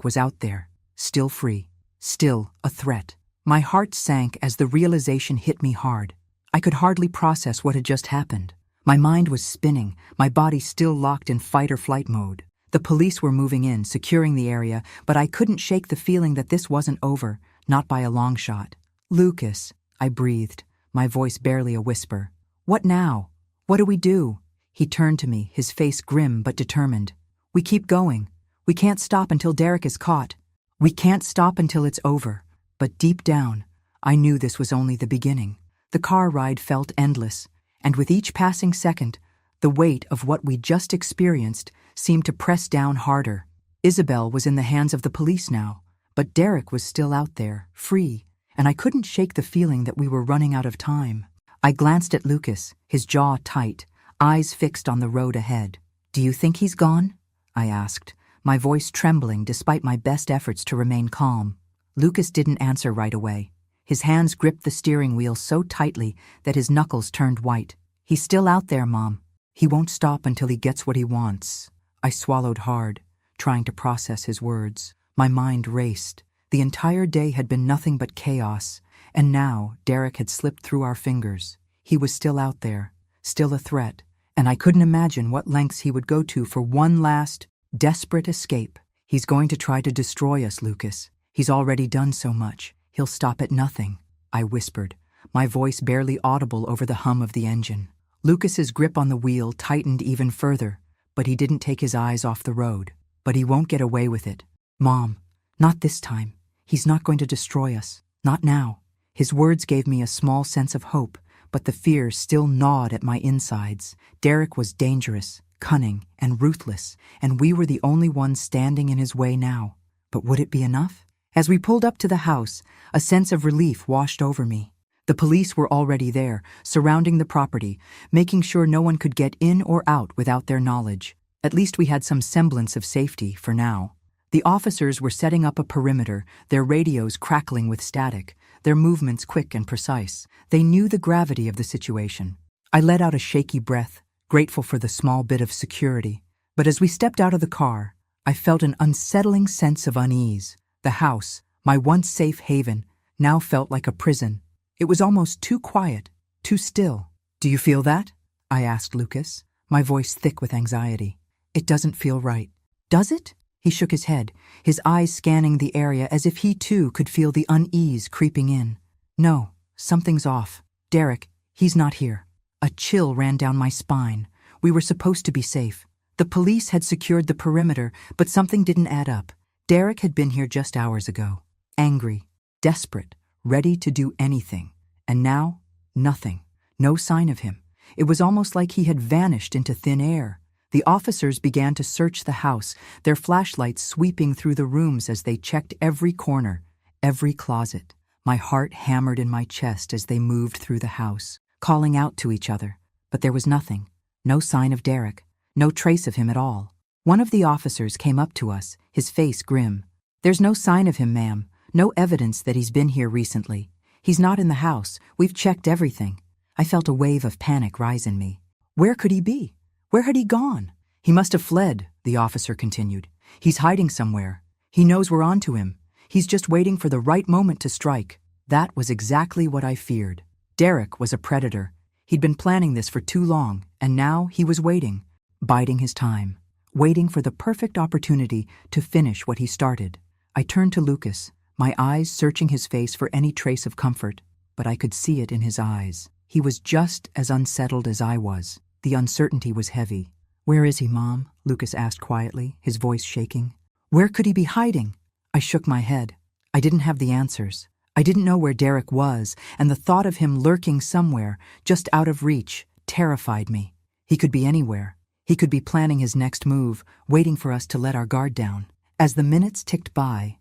was out there, still free, still a threat. My heart sank as the realization hit me hard. I could hardly process what had just happened. My mind was spinning, my body still locked in fight-or-flight mode. The police were moving in, securing the area, but I couldn't shake the feeling that this wasn't over, not by a long shot. "Lucas," I breathed, my voice barely a whisper. "What now? What do we do?" He turned to me, his face grim but determined. "We keep going. We can't stop until Derek is caught. We can't stop until it's over." But deep down, I knew this was only the beginning. The car ride felt endless, and with each passing second, the weight of what we just experienced seemed to press down harder. Isabel was in the hands of the police now, but Derek was still out there, free, and I couldn't shake the feeling that we were running out of time. I glanced at Lucas, his jaw tight, eyes fixed on the road ahead. "Do you think he's gone?" I asked, my voice trembling despite my best efforts to remain calm. Lucas didn't answer right away. His hands gripped the steering wheel so tightly that his knuckles turned white. "He's still out there, Mom. He won't stop until he gets what he wants." I swallowed hard, trying to process his words. My mind raced. The entire day had been nothing but chaos, and now Derek had slipped through our fingers. He was still out there, still a threat, and I couldn't imagine what lengths he would go to for one last, desperate escape. "He's going to try to destroy us, Lucas. He's already done so much. He'll stop at nothing," I whispered, my voice barely audible over the hum of the engine. Lucas's grip on the wheel tightened even further, but he didn't take his eyes off the road. "But he won't get away with it. Mom, not this time. He's not going to destroy us. Not now." His words gave me a small sense of hope, but the fear still gnawed at my insides. Derek was dangerous, cunning, and ruthless, and we were the only ones standing in his way now. But would it be enough? As we pulled up to the house, a sense of relief washed over me. The police were already there, surrounding the property, making sure no one could get in or out without their knowledge. At least we had some semblance of safety for now. The officers were setting up a perimeter, their radios crackling with static, their movements quick and precise. They knew the gravity of the situation. I let out a shaky breath, grateful for the small bit of security. But as we stepped out of the car, I felt an unsettling sense of unease. The house, my once safe haven, now felt like a prison. It was almost too quiet, too still. "Do you feel that?" I asked Lucas, my voice thick with anxiety. "It doesn't feel right." "Does it?" He shook his head, his eyes scanning the area as if he too could feel the unease creeping in. "No, something's off. Derek, he's not here." A chill ran down my spine. We were supposed to be safe. The police had secured the perimeter, but something didn't add up. Derek had been here just hours ago. Angry, desperate, ready to do anything. And now, nothing. No sign of him. It was almost like he had vanished into thin air. The officers began to search the house, their flashlights sweeping through the rooms as they checked every corner, every closet. My heart hammered in my chest as they moved through the house, calling out to each other. But there was nothing. No sign of Derek. No trace of him at all. One of the officers came up to us, his face grim. "There's no sign of him, ma'am. No evidence that he's been here recently. He's not in the house. We've checked everything." I felt a wave of panic rise in me. Where could he be? Where had he gone? "He must have fled," the officer continued. "He's hiding somewhere. He knows we're onto him. He's just waiting for the right moment to strike." That was exactly what I feared. Derek was a predator. He'd been planning this for too long, and now he was waiting, biding his time, waiting for the perfect opportunity to finish what he started. I turned to Lucas, my eyes searching his face for any trace of comfort, but I could see it in his eyes. He was just as unsettled as I was. The uncertainty was heavy. "Where is he, Mom?" Lucas asked quietly, his voice shaking. "Where could he be hiding?" I shook my head. I didn't have the answers. I didn't know where Derek was, and the thought of him lurking somewhere, just out of reach, terrified me. He could be anywhere. He could be planning his next move, waiting for us to let our guard down. As the minutes ticked by,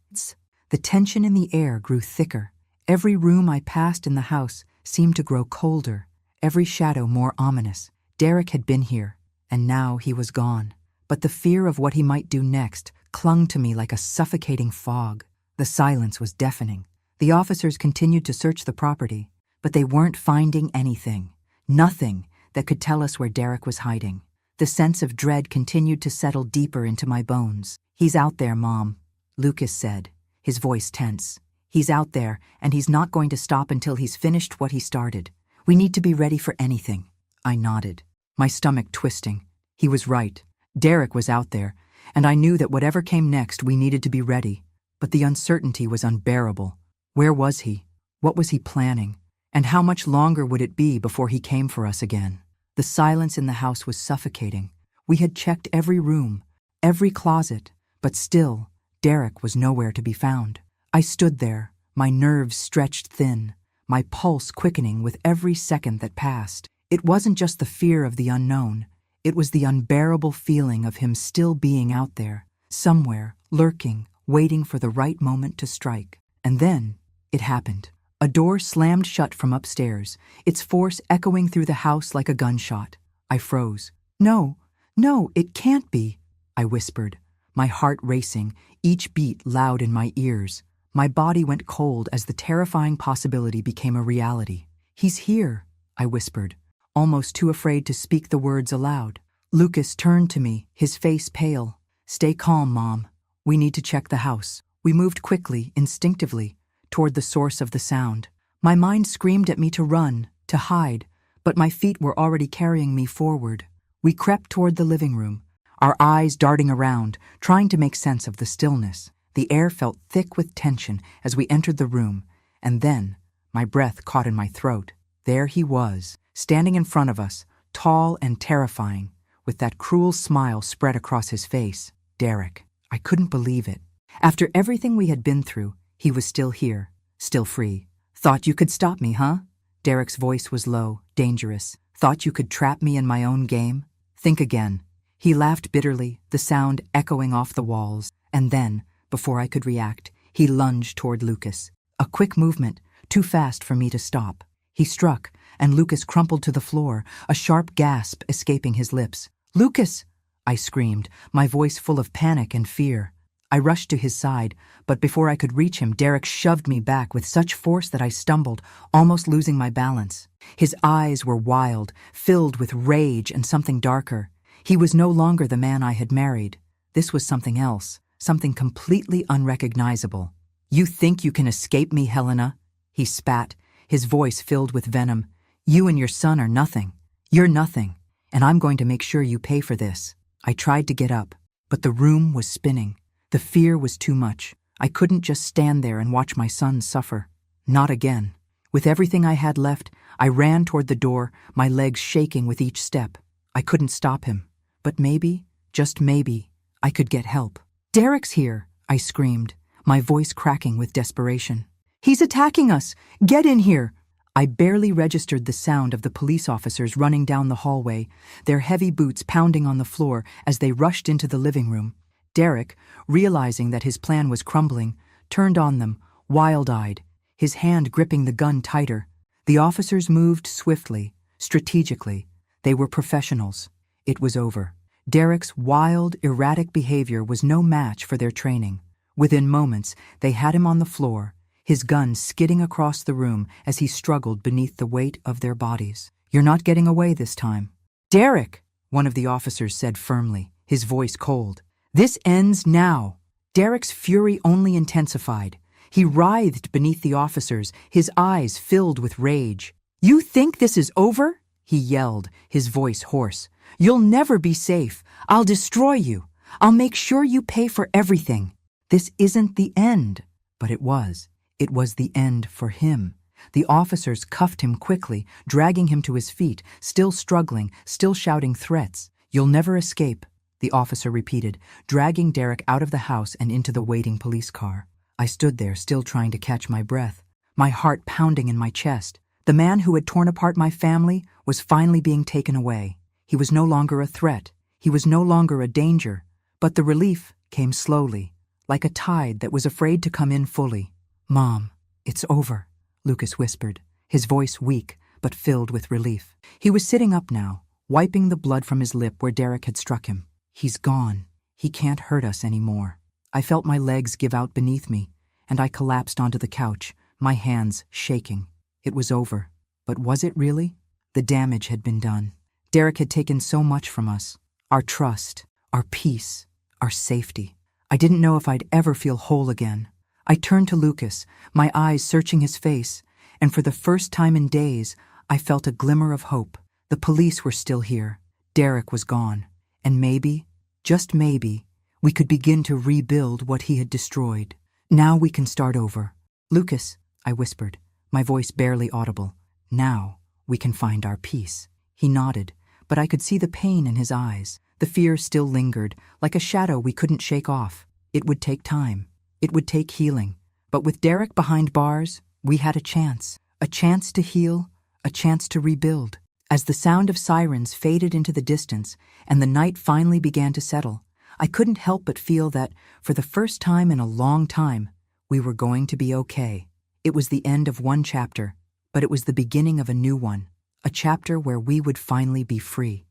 the tension in the air grew thicker. Every room I passed in the house seemed to grow colder, every shadow more ominous. Derek had been here, and now he was gone. But the fear of what he might do next clung to me like a suffocating fog. The silence was deafening. The officers continued to search the property, but they weren't finding anything. Nothing that could tell us where Derek was hiding. The sense of dread continued to settle deeper into my bones. "He's out there, Mom," Lucas said, his voice tense. "He's out there, and he's not going to stop until he's finished what he started. We need to be ready for anything." I nodded, my stomach twisting. He was right. Derek was out there, and I knew that whatever came next, we needed to be ready. But the uncertainty was unbearable. Where was he? What was he planning? And how much longer would it be before he came for us again? The silence in the house was suffocating. We had checked every room, every closet, but still, Derek was nowhere to be found. I stood there, my nerves stretched thin, my pulse quickening with every second that passed. It wasn't just the fear of the unknown. It was the unbearable feeling of him still being out there, somewhere, lurking, waiting for the right moment to strike. And then, it happened. A door slammed shut from upstairs, its force echoing through the house like a gunshot. I froze. "No, no, it can't be," I whispered, my heart racing, each beat loud in my ears. My body went cold as the terrifying possibility became a reality. "He's here," I whispered, almost too afraid to speak the words aloud. Lucas turned to me, his face pale. "Stay calm, Mom. We need to check the house." We moved quickly, instinctively, toward the source of the sound. My mind screamed at me to run, to hide, but my feet were already carrying me forward. We crept toward the living room, our eyes darting around, trying to make sense of the stillness. The air felt thick with tension as we entered the room, and then, my breath caught in my throat. There he was, standing in front of us, tall and terrifying, with that cruel smile spread across his face. Derek. I couldn't believe it. After everything we had been through, he was still here, still free. "Thought you could stop me, huh?" Derek's voice was low, dangerous. "Thought you could trap me in my own game? Think again." He laughed bitterly, the sound echoing off the walls. And then, before I could react, he lunged toward Lucas. A quick movement, too fast for me to stop. He struck, and Lucas crumpled to the floor, a sharp gasp escaping his lips. "Lucas!" I screamed, my voice full of panic and fear. I rushed to his side, but before I could reach him, Derek shoved me back with such force that I stumbled, almost losing my balance. His eyes were wild, filled with rage and something darker. He was no longer the man I had married. This was something else, something completely unrecognizable. "You think you can escape me, Helena?" He spat, his voice filled with venom. "You and your son are nothing. You're nothing, and I'm going to make sure you pay for this." I tried to get up, but the room was spinning. The fear was too much. I couldn't just stand there and watch my son suffer. Not again. With everything I had left, I ran toward the door, my legs shaking with each step. I couldn't stop him, but maybe, just maybe, I could get help. "Derek's here," I screamed, my voice cracking with desperation. "He's attacking us! Get in here!" I barely registered the sound of the police officers running down the hallway, their heavy boots pounding on the floor as they rushed into the living room. Derek, realizing that his plan was crumbling, turned on them, wild-eyed, his hand gripping the gun tighter. The officers moved swiftly, strategically. They were professionals. It was over. Derek's wild, erratic behavior was no match for their training. Within moments, they had him on the floor, his gun skidding across the room as he struggled beneath the weight of their bodies. "You're not getting away this time." "Derek," one of the officers said firmly, his voice cold. "This ends now." Derek's fury only intensified. He writhed beneath the officers, his eyes filled with rage. "You think this is over?" he yelled, his voice hoarse. "You'll never be safe. I'll destroy you. I'll make sure you pay for everything." This isn't the end. But it was. It was the end for him. The officers cuffed him quickly, dragging him to his feet, still struggling, still shouting threats. "You'll never escape," the officer repeated, dragging Derek out of the house and into the waiting police car. I stood there, still trying to catch my breath, my heart pounding in my chest. The man who had torn apart my family was finally being taken away. He was no longer a threat. He was no longer a danger. But the relief came slowly, like a tide that was afraid to come in fully. "Mom, it's over," Lucas whispered, his voice weak but filled with relief. He was sitting up now, wiping the blood from his lip where Derek had struck him. "He's gone. He can't hurt us anymore." I felt my legs give out beneath me, and I collapsed onto the couch, my hands shaking. It was over. But was it really? The damage had been done. Derek had taken so much from us. Our trust, our peace, our safety. I didn't know if I'd ever feel whole again. I turned to Lucas, my eyes searching his face, and for the first time in days, I felt a glimmer of hope. The police were still here. Derek was gone. And maybe, just maybe, we could begin to rebuild what he had destroyed. "Now we can start over." "Lucas," I whispered, my voice barely audible. "Now we can find our peace." He nodded, but I could see the pain in his eyes. The fear still lingered, like a shadow we couldn't shake off. It would take time. It would take healing. But with Derek behind bars, we had a chance to heal, a chance to rebuild. As the sound of sirens faded into the distance and the night finally began to settle, I couldn't help but feel that, for the first time in a long time, we were going to be okay. It was the end of one chapter, but it was the beginning of a new one, a chapter where we would finally be free.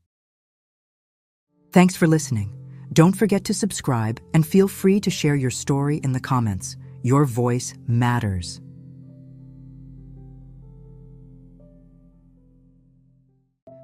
Thanks for listening. Don't forget to subscribe and feel free to share your story in the comments. Your voice matters.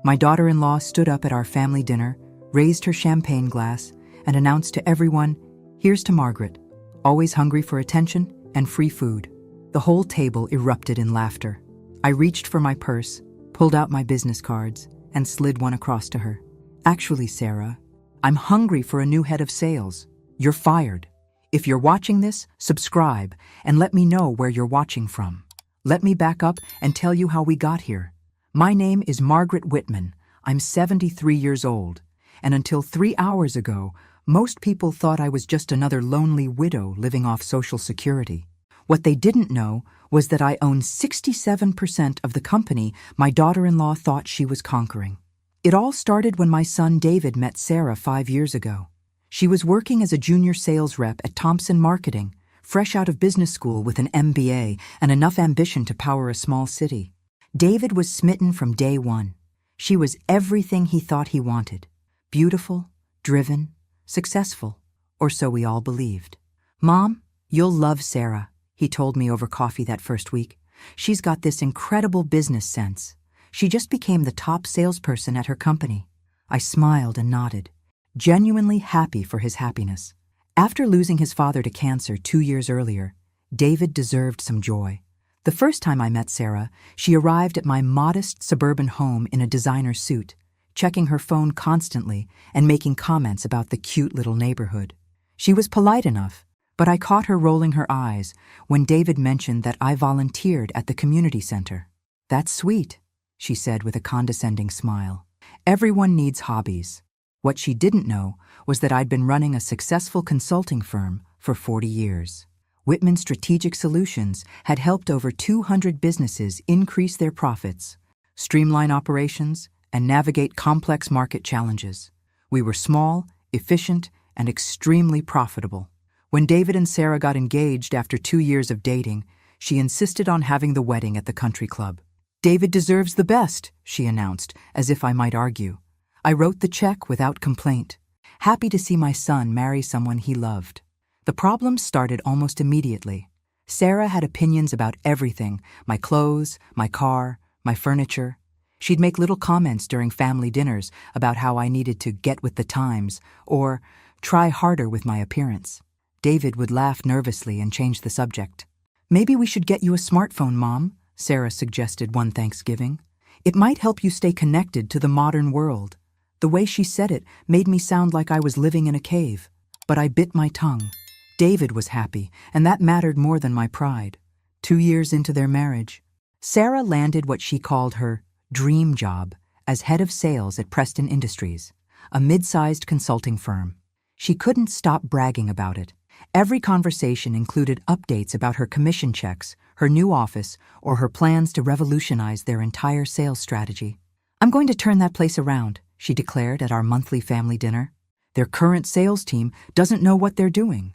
My daughter-in-law stood up at our family dinner, raised her champagne glass, and announced to everyone, "Here's to Margaret, always hungry for attention and free food." The whole table erupted in laughter. I reached for my purse, pulled out my business cards, and slid one across to her. "Actually, Sarah, I'm hungry for a new head of sales. You're fired. If you're watching this, subscribe and let me know where you're watching from." Let me back up and tell you how we got here. My name is Margaret Whitman. I'm 73 years old, and until 3 hours ago, most people thought I was just another lonely widow living off Social Security. What they didn't know was that I own 67% of the company my daughter-in-law thought she was conquering. It all started when my son David met Sarah 5 years ago. She was working as a junior sales rep at Thompson Marketing, fresh out of business school with an MBA and enough ambition to power a small city. David was smitten from day one. She was everything he thought he wanted. Beautiful, driven, successful, or so we all believed. "Mom, you'll love Sarah," he told me over coffee that first week. "She's got this incredible business sense. She just became the top salesperson at her company." I smiled and nodded, genuinely happy for his happiness. After losing his father to cancer 2 years earlier, David deserved some joy. The first time I met Sarah, she arrived at my modest suburban home in a designer suit, checking her phone constantly and making comments about the cute little neighborhood. She was polite enough, but I caught her rolling her eyes when David mentioned that I volunteered at the community center. "That's sweet," she said with a condescending smile. "Everyone needs hobbies." What she didn't know was that I'd been running a successful consulting firm for 40 years. Whitman Strategic Solutions had helped over 200 businesses increase their profits, streamline operations, and navigate complex market challenges. We were small, efficient, and extremely profitable. When David and Sarah got engaged after 2 years of dating, she insisted on having the wedding at the country club. "David deserves the best," she announced, as if I might argue. I wrote the check without complaint, happy to see my son marry someone he loved. The problems started almost immediately. Sarah had opinions about everything: my clothes, my car, my furniture. She'd make little comments during family dinners about how I needed to get with the times or try harder with my appearance. David would laugh nervously and change the subject. "Maybe we should get you a smartphone, Mom," Sarah suggested one Thanksgiving. "It might help you stay connected to the modern world." The way she said it made me sound like I was living in a cave, but I bit my tongue. David was happy, and that mattered more than my pride. 2 years into their marriage, Sarah landed what she called her dream job as head of sales at Preston Industries, a mid-sized consulting firm. She couldn't stop bragging about it. Every conversation included updates about her commission checks, her new office, or her plans to revolutionize their entire sales strategy. "I'm going to turn that place around," she declared at our monthly family dinner. "Their current sales team doesn't know what they're doing.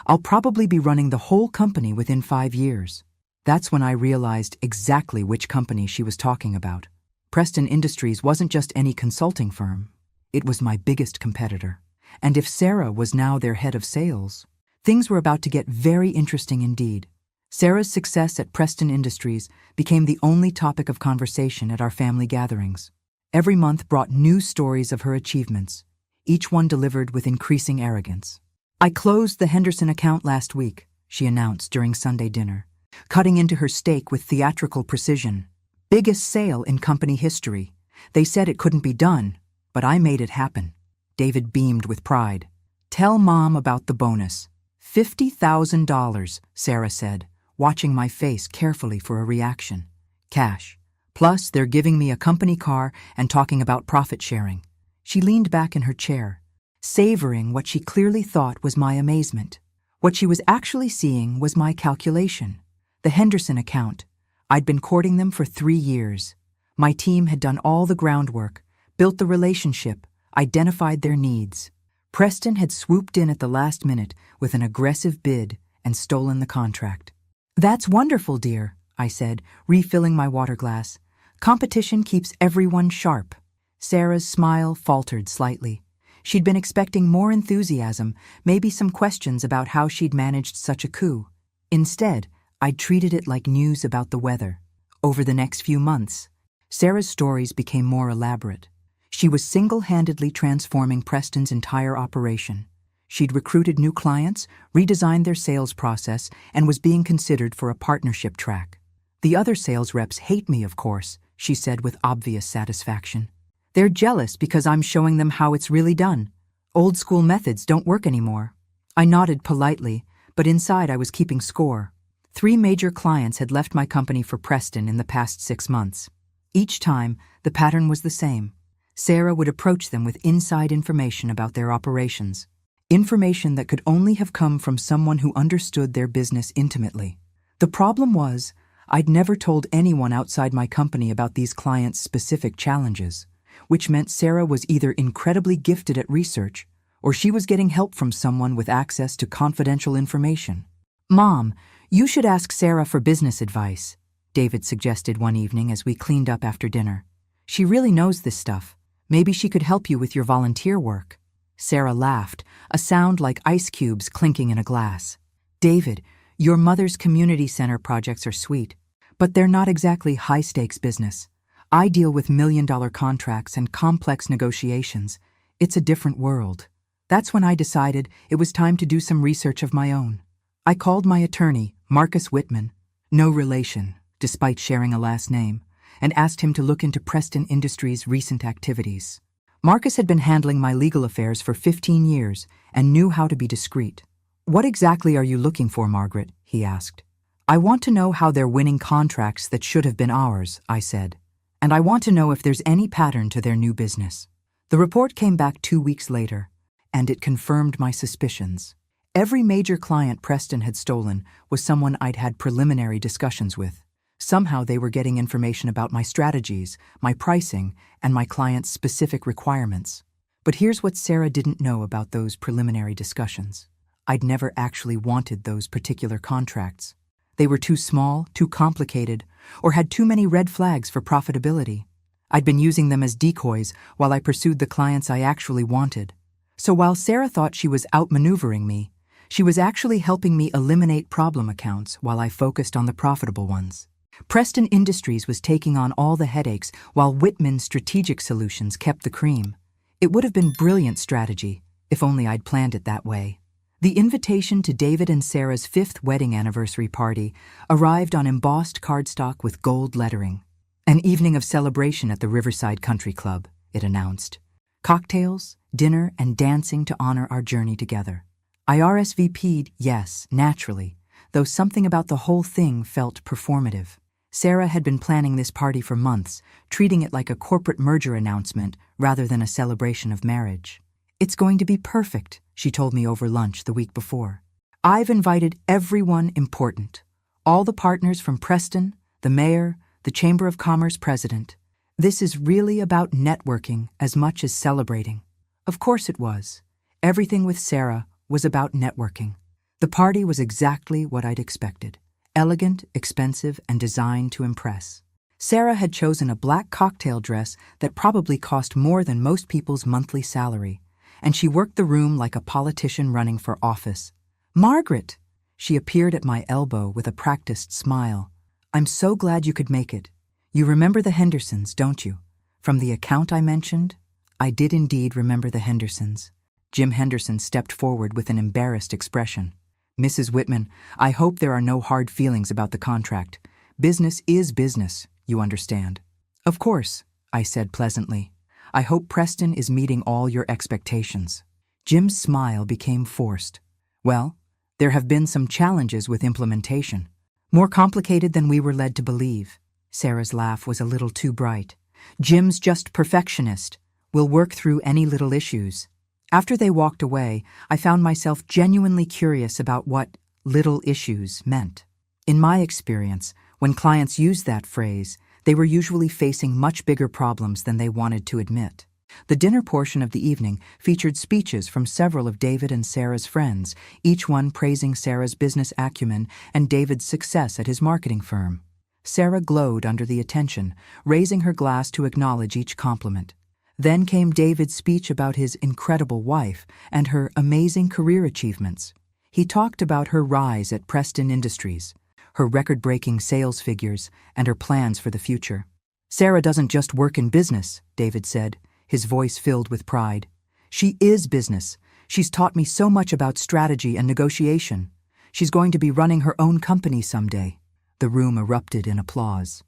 I'll probably be running the whole company within 5 years." That's when I realized exactly which company she was talking about. Preston Industries wasn't just any consulting firm. It was my biggest competitor. And if Sarah was now their head of sales, things were about to get very interesting indeed. Sarah's success at Preston Industries became the only topic of conversation at our family gatherings. Every month brought new stories of her achievements, each one delivered with increasing arrogance. "I closed the Henderson account last week," she announced during Sunday dinner, cutting into her steak with theatrical precision. "Biggest sale in company history. They said it couldn't be done, but I made it happen." David beamed with pride. "Tell Mom about the bonus." $50,000, Sarah said, watching my face carefully for a reaction. "Cash. Plus, they're giving me a company car and talking about profit sharing." She leaned back in her chair, savoring what she clearly thought was my amazement. What she was actually seeing was my calculation. The Henderson account. I'd been courting them for 3 years. My team had done all the groundwork, built the relationship, identified their needs. Preston had swooped in at the last minute with an aggressive bid and stolen the contract. "That's wonderful, dear," I said, refilling my water glass. "Competition keeps everyone sharp." Sarah's smile faltered slightly. She'd been expecting more enthusiasm, maybe some questions about how she'd managed such a coup. Instead, I'd treated it like news about the weather. Over the next few months, Sarah's stories became more elaborate. She was single-handedly transforming Preston's entire operation. She'd recruited new clients, redesigned their sales process, and was being considered for a partnership track. "The other sales reps hate me, of course," she said with obvious satisfaction. "They're jealous because I'm showing them how it's really done. Old-school methods don't work anymore." I nodded politely, but inside I was keeping score. 3 major clients had left my company for Preston in the past 6 months. Each time, the pattern was the same. Sarah would approach them with inside information about their operations, information that could only have come from someone who understood their business intimately. The problem was, I'd never told anyone outside my company about these clients' specific challenges, which meant Sarah was either incredibly gifted at research or she was getting help from someone with access to confidential information. "Mom, you should ask Sarah for business advice," David suggested one evening as we cleaned up after dinner. "She really knows this stuff. Maybe she could help you with your volunteer work." Sarah laughed, a sound like ice cubes clinking in a glass. "David, your mother's community center projects are sweet, but they're not exactly high-stakes business. I deal with million-dollar contracts and complex negotiations. It's a different world." That's when I decided it was time to do some research of my own. I called my attorney, Marcus Whitman. no relation, despite sharing a last name, and asked him to look into Preston Industries' recent activities. Marcus had been handling my legal affairs for 15 years and knew how to be discreet. "What exactly are you looking for, Margaret?" he asked. "I want to know how they're winning contracts that should have been ours," I said. "And I want to know if there's any pattern to their new business." The report came back 2 weeks later, and it confirmed my suspicions. Every major client Preston had stolen was someone I'd had preliminary discussions with. Somehow they were getting information about my strategies, my pricing, and my clients' specific requirements. But here's what Sarah didn't know about those preliminary discussions. I'd never actually wanted those particular contracts. They were too small, too complicated, or had too many red flags for profitability. I'd been using them as decoys while I pursued the clients I actually wanted. So while Sarah thought she was outmaneuvering me, she was actually helping me eliminate problem accounts while I focused on the profitable ones. Preston Industries was taking on all the headaches while Whitman's Strategic Solutions kept the cream. It would have been brilliant strategy, if only I'd planned it that way. The invitation to David and Sarah's 5th wedding anniversary party arrived on embossed cardstock with gold lettering. "An evening of celebration at the Riverside Country Club," it announced. "Cocktails, dinner, and dancing to honor our journey together." I RSVP'd, yes, naturally, though something about the whole thing felt performative. Sarah had been planning this party for months, treating it like a corporate merger announcement rather than a celebration of marriage. "It's going to be perfect," she told me over lunch the week before. "I've invited everyone important. All the partners from Preston, the mayor, the Chamber of Commerce president. This is really about networking as much as celebrating." Of course it was. Everything with Sarah was about networking. The party was exactly what I'd expected. Elegant, expensive, and designed to impress. Sarah had chosen a black cocktail dress that probably cost more than most people's monthly salary, and she worked the room like a politician running for office. "Margaret!" She appeared at my elbow with a practiced smile. "I'm so glad you could make it. You remember the Hendersons, don't you? From the account I mentioned?" I did indeed remember the Hendersons. Jim Henderson stepped forward with an embarrassed expression. "Mrs. Whitman, I hope there are no hard feelings about the contract. Business is business, you understand." "Of course," I said pleasantly. "I hope Preston is meeting all your expectations." Jim's smile became forced. "Well, there have been some challenges with implementation. More complicated than we were led to believe." Sarah's laugh was a little too bright. "Jim's just perfectionist. We'll work through any little issues." After they walked away, I found myself genuinely curious about what little issues meant. In my experience, when clients used that phrase, they were usually facing much bigger problems than they wanted to admit. The dinner portion of the evening featured speeches from several of David and Sarah's friends, each one praising Sarah's business acumen and David's success at his marketing firm. Sarah glowed under the attention, raising her glass to acknowledge each compliment. Then came David's speech about his incredible wife and her amazing career achievements. He talked about her rise at Preston Industries, her record-breaking sales figures, and her plans for the future. "Sarah doesn't just work in business," David said, his voice filled with pride. "She is business. She's taught me so much about strategy and negotiation. She's going to be running her own company someday." The room erupted in applause.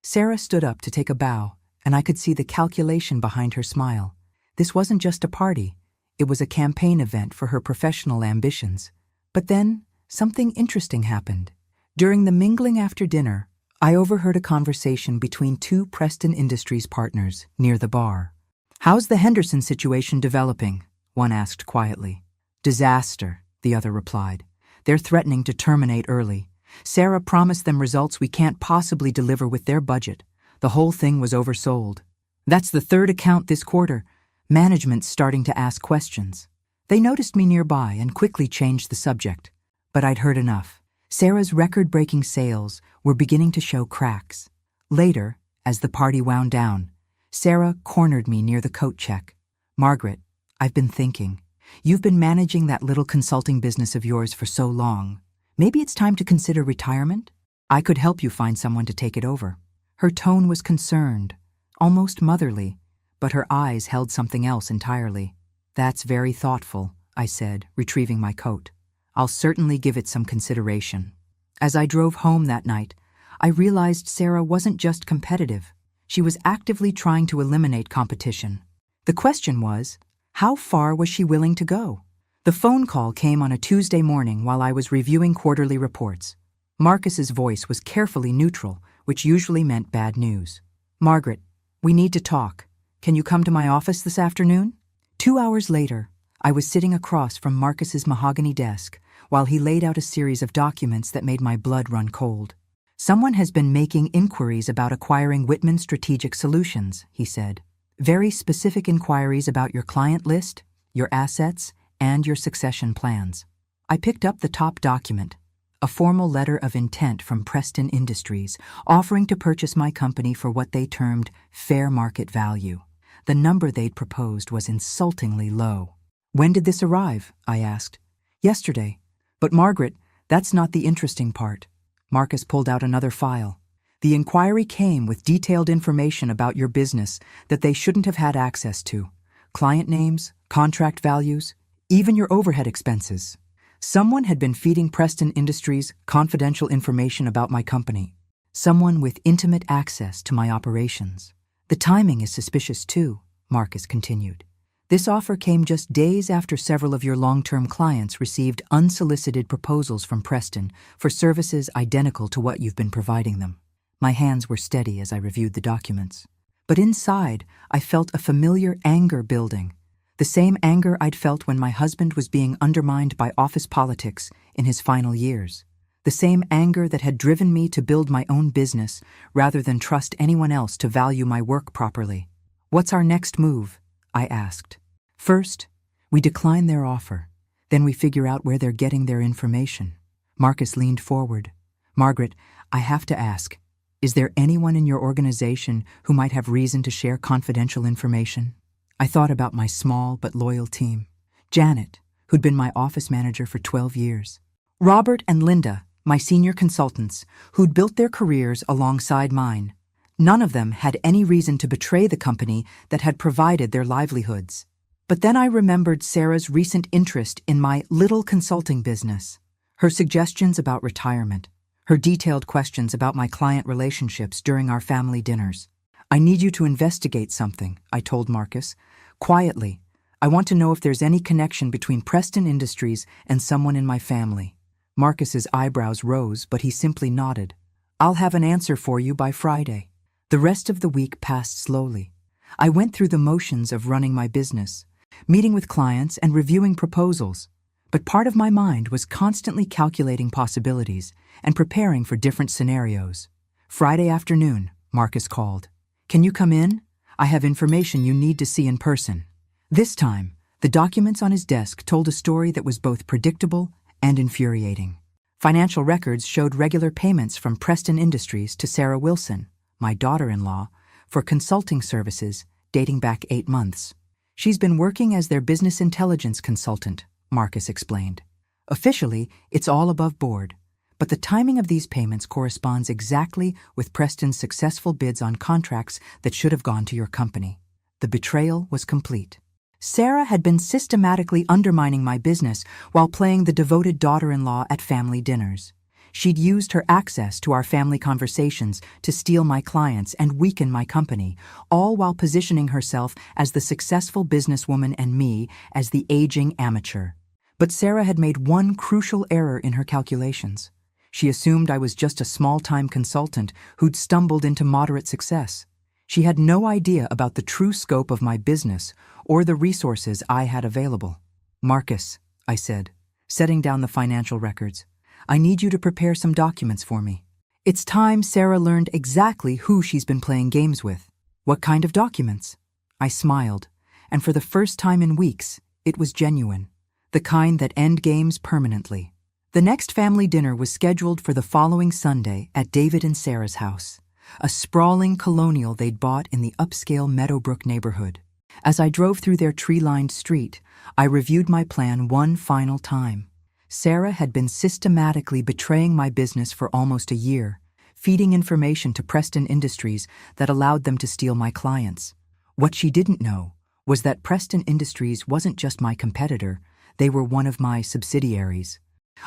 Sarah stood up to take a bow, and I could see the calculation behind her smile. This wasn't just a party. It was a campaign event for her professional ambitions. But then, something interesting happened. During the mingling after dinner, I overheard a conversation between 2 Preston Industries partners near the bar. "How's the Henderson situation developing?" one asked quietly. "Disaster," the other replied. "They're threatening to terminate early. Sarah promised them results we can't possibly deliver with their budget. The whole thing was oversold. That's the 3rd account this quarter. Management's starting to ask questions." They noticed me nearby and quickly changed the subject. But I'd heard enough. Sarah's record-breaking sales were beginning to show cracks. Later, as the party wound down, Sarah cornered me near the coat check. "Margaret, I've been thinking. You've been managing that little consulting business of yours for so long. Maybe it's time to consider retirement? I could help you find someone to take it over." Her tone was concerned, almost motherly, but her eyes held something else entirely. "That's very thoughtful," I said, retrieving my coat. "I'll certainly give it some consideration." As I drove home that night, I realized Sarah wasn't just competitive. She was actively trying to eliminate competition. The question was, how far was she willing to go? The phone call came on a Tuesday morning while I was reviewing quarterly reports. Marcus's voice was carefully neutral, which usually meant bad news. "Margaret, we need to talk. Can you come to my office this afternoon?" 2 hours later, I was sitting across from Marcus's mahogany desk while he laid out a series of documents that made my blood run cold. "Someone has been making inquiries about acquiring Whitman Strategic Solutions," he said. "Very specific inquiries about your client list, your assets, and your succession plans." I picked up the top document, a formal letter of intent from Preston Industries, offering to purchase my company for what they termed fair market value. The number they'd proposed was insultingly low. "When did this arrive?" I asked. "Yesterday. But Margaret, that's not the interesting part." Marcus pulled out another file. "The inquiry came with detailed information about your business that they shouldn't have had access to. Client names, contract values, even your overhead expenses. Someone had been feeding Preston Industries confidential information about my company. Someone with intimate access to my operations. The timing is suspicious too," Marcus continued. "This offer came just days after several of your long-term clients received unsolicited proposals from Preston for services identical to what you've been providing them." My hands were steady as I reviewed the documents. But inside, I felt a familiar anger building. The same anger I'd felt when my husband was being undermined by office politics in his final years. The same anger that had driven me to build my own business rather than trust anyone else to value my work properly. "What's our next move?" I asked. "First, we decline their offer. Then we figure out where they're getting their information." Marcus leaned forward. "Margaret, I have to ask, is there anyone in your organization who might have reason to share confidential information?" I thought about my small but loyal team. Janet, who'd been my office manager for 12 years. Robert and Linda, my senior consultants, who'd built their careers alongside mine. None of them had any reason to betray the company that had provided their livelihoods. But then I remembered Sarah's recent interest in my little consulting business, her suggestions about retirement, her detailed questions about my client relationships during our family dinners. "I need you to investigate something," I told Marcus. "Quietly. I want to know if there's any connection between Preston Industries and someone in my family." Marcus's eyebrows rose, but he simply nodded. "I'll have an answer for you by Friday." The rest of the week passed slowly. I went through the motions of running my business, meeting with clients and reviewing proposals, but part of my mind was constantly calculating possibilities and preparing for different scenarios. Friday afternoon, Marcus called. "Can you come in? I have information you need to see in person." This time, the documents on his desk told a story that was both predictable and infuriating. Financial records showed regular payments from Preston Industries to Sarah Wilson, my daughter-in-law, for consulting services dating back 8 months. "She's been working as their business intelligence consultant," Marcus explained. "Officially, it's all above board, but the timing of these payments corresponds exactly with Preston's successful bids on contracts that should have gone to your company." The betrayal was complete. Sarah had been systematically undermining my business while playing the devoted daughter-in-law at family dinners. She'd used her access to our family conversations to steal my clients and weaken my company, all while positioning herself as the successful businesswoman and me as the aging amateur. But Sarah had made one crucial error in her calculations. She assumed I was just a small-time consultant who'd stumbled into moderate success. She had no idea about the true scope of my business or the resources I had available. "Marcus," I said, setting down the financial records, "I need you to prepare some documents for me." It's time Sarah learned exactly who she's been playing games with. "What kind of documents?" I smiled, and for the first time in weeks, it was genuine. The kind that end games permanently. The next family dinner was scheduled for the following Sunday at David and Sarah's house, a sprawling colonial they'd bought in the upscale Meadowbrook neighborhood. As I drove through their tree-lined street, I reviewed my plan one final time. Sarah had been systematically betraying my business for almost a year, feeding information to Preston Industries that allowed them to steal my clients. What she didn't know was that Preston Industries wasn't just my competitor, they were one of my subsidiaries.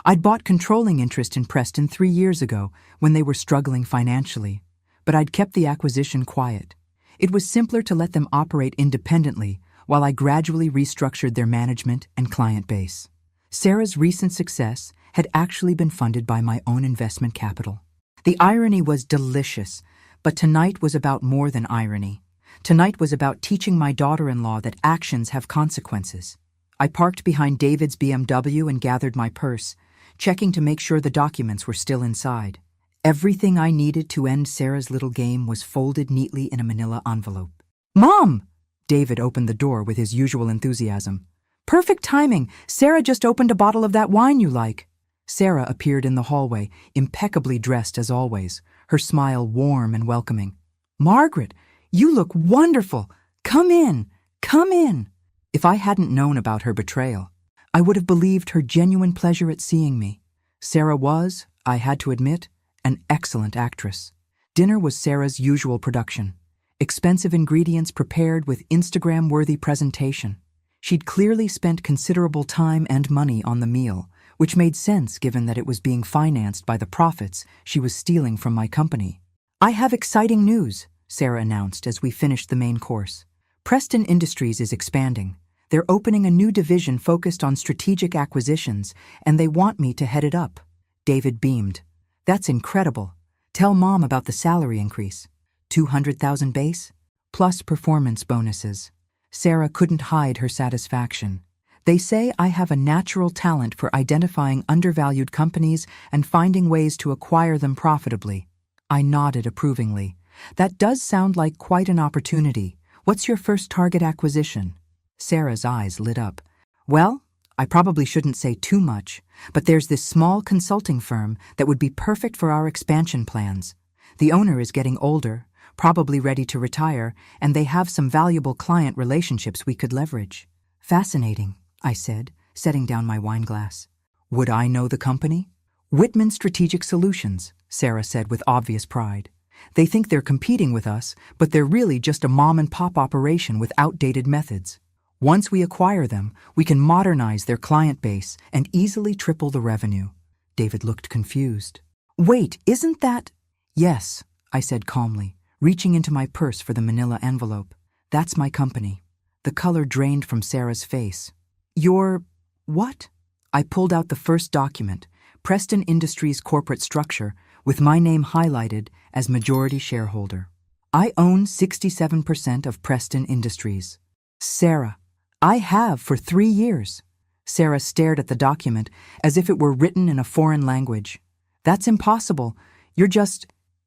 I'd bought controlling interest in Preston 3 years ago when they were struggling financially, but I'd kept the acquisition quiet. It was simpler to let them operate independently while I gradually restructured their management and client base. Sarah's recent success had actually been funded by my own investment capital. The irony was delicious, but tonight was about more than irony. Tonight was about teaching my daughter-in-law that actions have consequences. I parked behind David's BMW and gathered my purse, checking to make sure the documents were still inside. Everything I needed to end Sarah's little game was folded neatly in a manila envelope. "Mom!" David opened the door with his usual enthusiasm. "Perfect timing! Sarah just opened a bottle of that wine you like." Sarah appeared in the hallway, impeccably dressed as always, her smile warm and welcoming. "Margaret, you look wonderful! Come in! Come in!" If I hadn't known about her betrayal, I would have believed her genuine pleasure at seeing me. Sarah was, I had to admit, an excellent actress. Dinner was Sarah's usual production. Expensive ingredients prepared with Instagram-worthy presentation. She'd clearly spent considerable time and money on the meal, which made sense given that it was being financed by the profits she was stealing from my company. "I have exciting news," Sarah announced as we finished the main course. "Preston Industries is expanding. They're opening a new division focused on strategic acquisitions, and they want me to head it up." David beamed. "That's incredible. Tell Mom about the salary increase. 200,000 base, plus performance bonuses." Sarah couldn't hide her satisfaction. "They say I have a natural talent for identifying undervalued companies and finding ways to acquire them profitably." I nodded approvingly. "That does sound like quite an opportunity. What's your first target acquisition?" Sarah's eyes lit up. "Well, I probably shouldn't say too much, but there's this small consulting firm that would be perfect for our expansion plans. The owner is getting older, probably ready to retire, and they have some valuable client relationships we could leverage." "Fascinating," I said, setting down my wine glass. "Would I know the company?" "Whitman Strategic Solutions," Sarah said with obvious pride. "They think they're competing with us, but they're really just a mom-and-pop operation with outdated methods. Once we acquire them, we can modernize their client base and easily triple the revenue." David looked confused. "Wait, isn't that—" "Yes," I said calmly, reaching into my purse for the manila envelope. "That's my company." The color drained from Sarah's face. "Your— what?" I pulled out the first document, Preston Industries corporate structure, with my name highlighted as majority shareholder. "I own 67% of Preston Industries." "Sarah, I have for 3 years." Sarah stared at the document as if it were written in a foreign language. "That's impossible.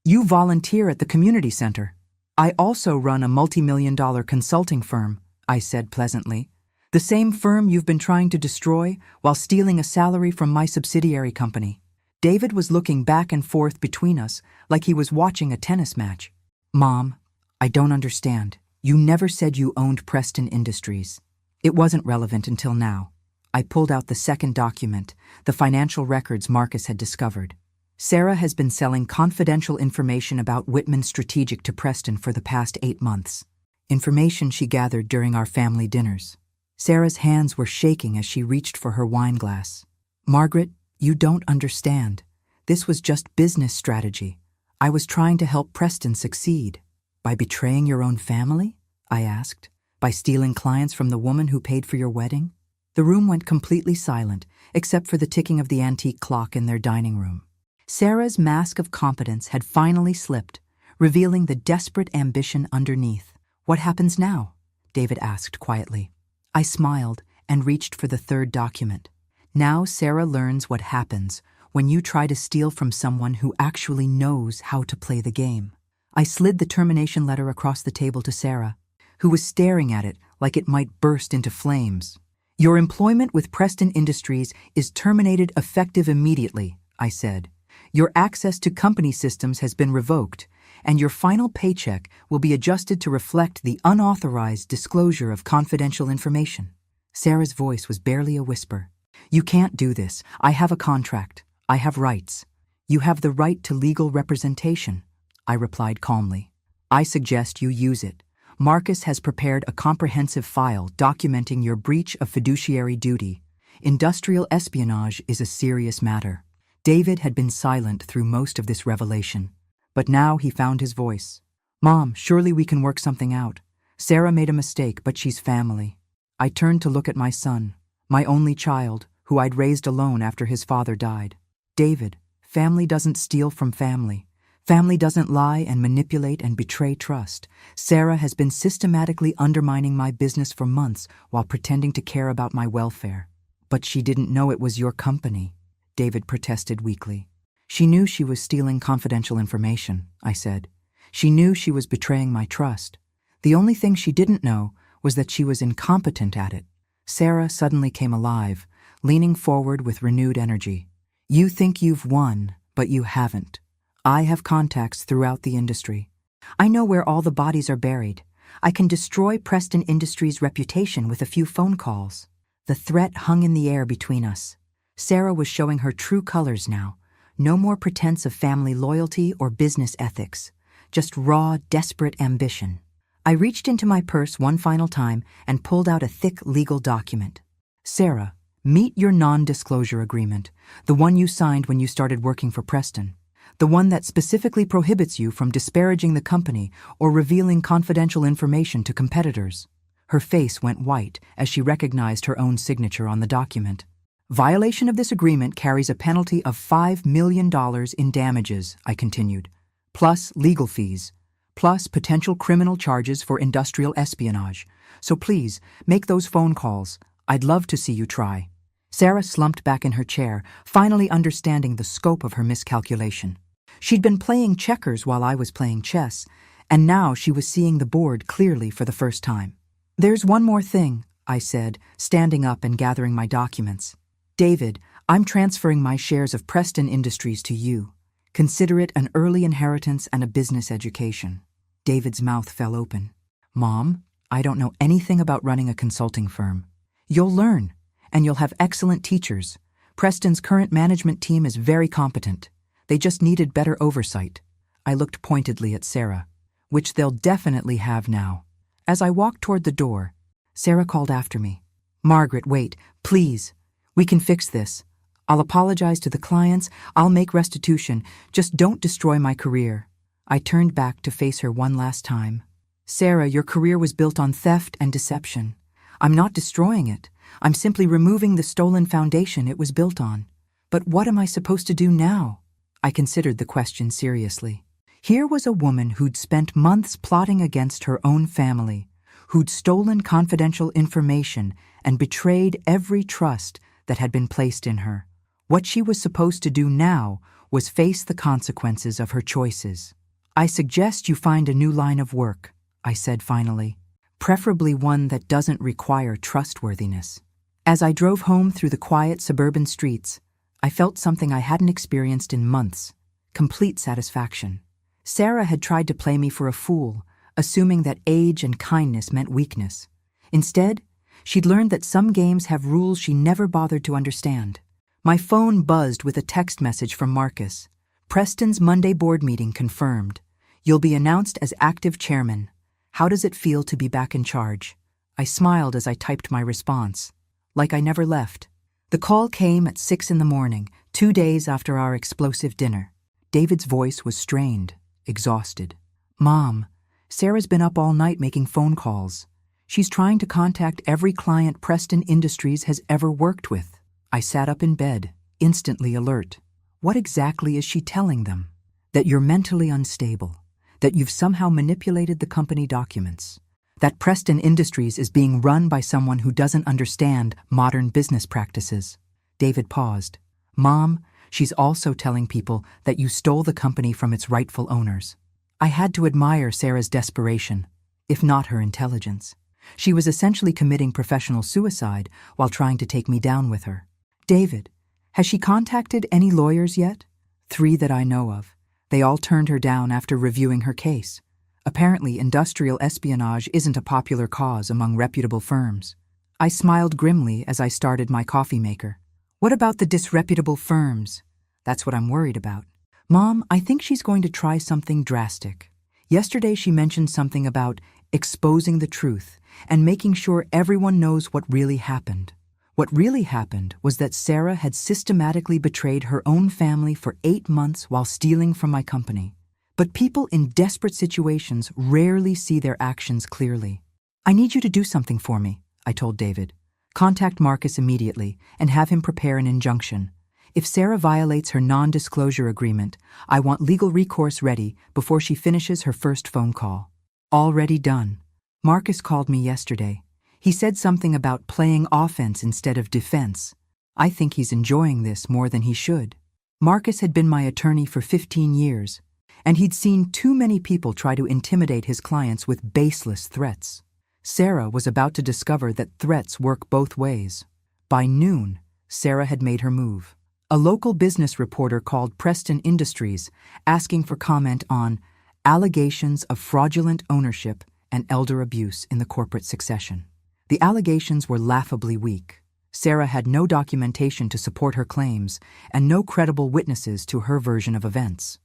You volunteer at the community center." "I also run a multi-million-dollar consulting firm," I said pleasantly. "The same firm you've been trying to destroy while stealing a salary from my subsidiary company." David was looking back and forth between us like he was watching a tennis match. "Mom, I don't understand. You never said you owned Preston Industries." It wasn't relevant until now. I pulled out the second document, the financial records Marcus had discovered. "Sarah has been selling confidential information about Whitman Strategic to Preston for the past 8 months. Information she gathered during our family dinners." Sarah's hands were shaking as she reached for her wine glass. "Margaret, you don't understand. This was just business strategy. I was trying to help Preston succeed." "By betraying your own family?" I asked. "By stealing clients from the woman who paid for your wedding?" The room went completely silent, except for the ticking of the antique clock in their dining room. Sarah's mask of competence had finally slipped, revealing the desperate ambition underneath. "What happens now?" David asked quietly. I smiled and reached for the third document. "Now Sarah learns what happens when you try to steal from someone who actually knows how to play the game." I slid the termination letter across the table to Sarah, who was staring at it like it might burst into flames. "Your employment with Preston Industries is terminated effective immediately," I said. "Your access to company systems has been revoked, and your final paycheck will be adjusted to reflect the unauthorized disclosure of confidential information." Sarah's voice was barely a whisper. "You can't do this. I have a contract. I have rights." "You have the right to legal representation," I replied calmly. "I suggest you use it. Marcus has prepared a comprehensive file documenting your breach of fiduciary duty. Industrial espionage is a serious matter. David had been silent through most of this revelation, but now he found his voice. Mom, surely we can work something out. Sarah made a mistake, but she's family. I turned to look at my son, my only child, who I'd raised alone after his father died. David, family doesn't steal from family. Family doesn't lie and manipulate and betray trust. Sarah has been systematically undermining my business for months while pretending to care about my welfare. But she didn't know it was your company, David protested weakly. She knew she was stealing confidential information, I said. She knew she was betraying my trust. The only thing she didn't know was that she was incompetent at it. Sarah suddenly came alive, leaning forward with renewed energy. You think you've won, but you haven't. I have contacts throughout the industry. I know where all the bodies are buried. I can destroy Preston Industries' reputation with a few phone calls. The threat hung in the air between us. Sarah was showing her true colors now. No more pretense of family loyalty or business ethics. Just raw, desperate ambition. I reached into my purse one final time and pulled out a thick legal document. Sarah, meet your non-disclosure agreement, the one you signed when you started working for Preston. The one that specifically prohibits you from disparaging the company or revealing confidential information to competitors. Her face went white as she recognized her own signature on the document. Violation of this agreement carries a penalty of $5 million in damages, I continued, plus legal fees, plus potential criminal charges for industrial espionage. So please, make those phone calls. I'd love to see you try. Sarah slumped back in her chair, finally understanding the scope of her miscalculation. She'd been playing checkers while I was playing chess, and now she was seeing the board clearly for the first time. There's one more thing, I said, standing up and gathering my documents. David, I'm transferring my shares of Preston Industries to you. Consider it an early inheritance and a business education. David's mouth fell open. Mom, I don't know anything about running a consulting firm. You'll learn, and you'll have excellent teachers. Preston's current management team is very competent. They just needed better oversight. I looked pointedly at Sarah, which they'll definitely have now. As I walked toward the door, Sarah called after me. Margaret, wait, please. We can fix this. I'll apologize to the clients. I'll make restitution. Just don't destroy my career. I turned back to face her one last time. Sarah, your career was built on theft and deception. I'm not destroying it. I'm simply removing the stolen foundation it was built on. But what am I supposed to do now? I considered the question seriously. Here was a woman who'd spent months plotting against her own family, who'd stolen confidential information and betrayed every trust that had been placed in her. What she was supposed to do now was face the consequences of her choices. I suggest you find a new line of work, I said finally, preferably one that doesn't require trustworthiness. As I drove home through the quiet suburban streets, I felt something I hadn't experienced in months, complete satisfaction. Sarah had tried to play me for a fool, assuming that age and kindness meant weakness. Instead, she'd learned that some games have rules she never bothered to understand. My phone buzzed with a text message from Marcus. Preston's Monday board meeting confirmed. You'll be announced as active chairman. How does it feel to be back in charge? I smiled as I typed my response. Like I never left. The call came at 6 a.m, 2 days after our explosive dinner. David's voice was strained, exhausted. Mom, Sarah's been up all night making phone calls. She's trying to contact every client Preston Industries has ever worked with. I sat up in bed, instantly alert. What exactly is she telling them? That you're mentally unstable. That you've somehow manipulated the company documents. That Preston Industries is being run by someone who doesn't understand modern business practices. David paused. Mom, she's also telling people that you stole the company from its rightful owners. I had to admire Sarah's desperation, if not her intelligence. She was essentially committing professional suicide while trying to take me down with her. David, has she contacted any lawyers yet? 3 that I know of. They all turned her down after reviewing her case. Apparently, industrial espionage isn't a popular cause among reputable firms. I smiled grimly as I started my coffee maker. What about the disreputable firms? That's what I'm worried about. Mom, I think she's going to try something drastic. Yesterday she mentioned something about exposing the truth and making sure everyone knows what really happened. What really happened was that Sarah had systematically betrayed her own family for 8 months while stealing from my company. But people in desperate situations rarely see their actions clearly. "I need you to do something for me," I told David. "Contact Marcus immediately and have him prepare an injunction. If Sarah violates her non-disclosure agreement, I want legal recourse ready before she finishes her first phone call." Already done. Marcus called me yesterday. He said something about playing offense instead of defense. I think he's enjoying this more than he should. Marcus had been my attorney for 15 years, and he'd seen too many people try to intimidate his clients with baseless threats. Sarah was about to discover that threats work both ways. By noon, Sarah had made her move. A local business reporter called Preston Industries, asking for comment on allegations of fraudulent ownership and elder abuse in the corporate succession. The allegations were laughably weak. Sarah had no documentation to support her claims and no credible witnesses to her version of events.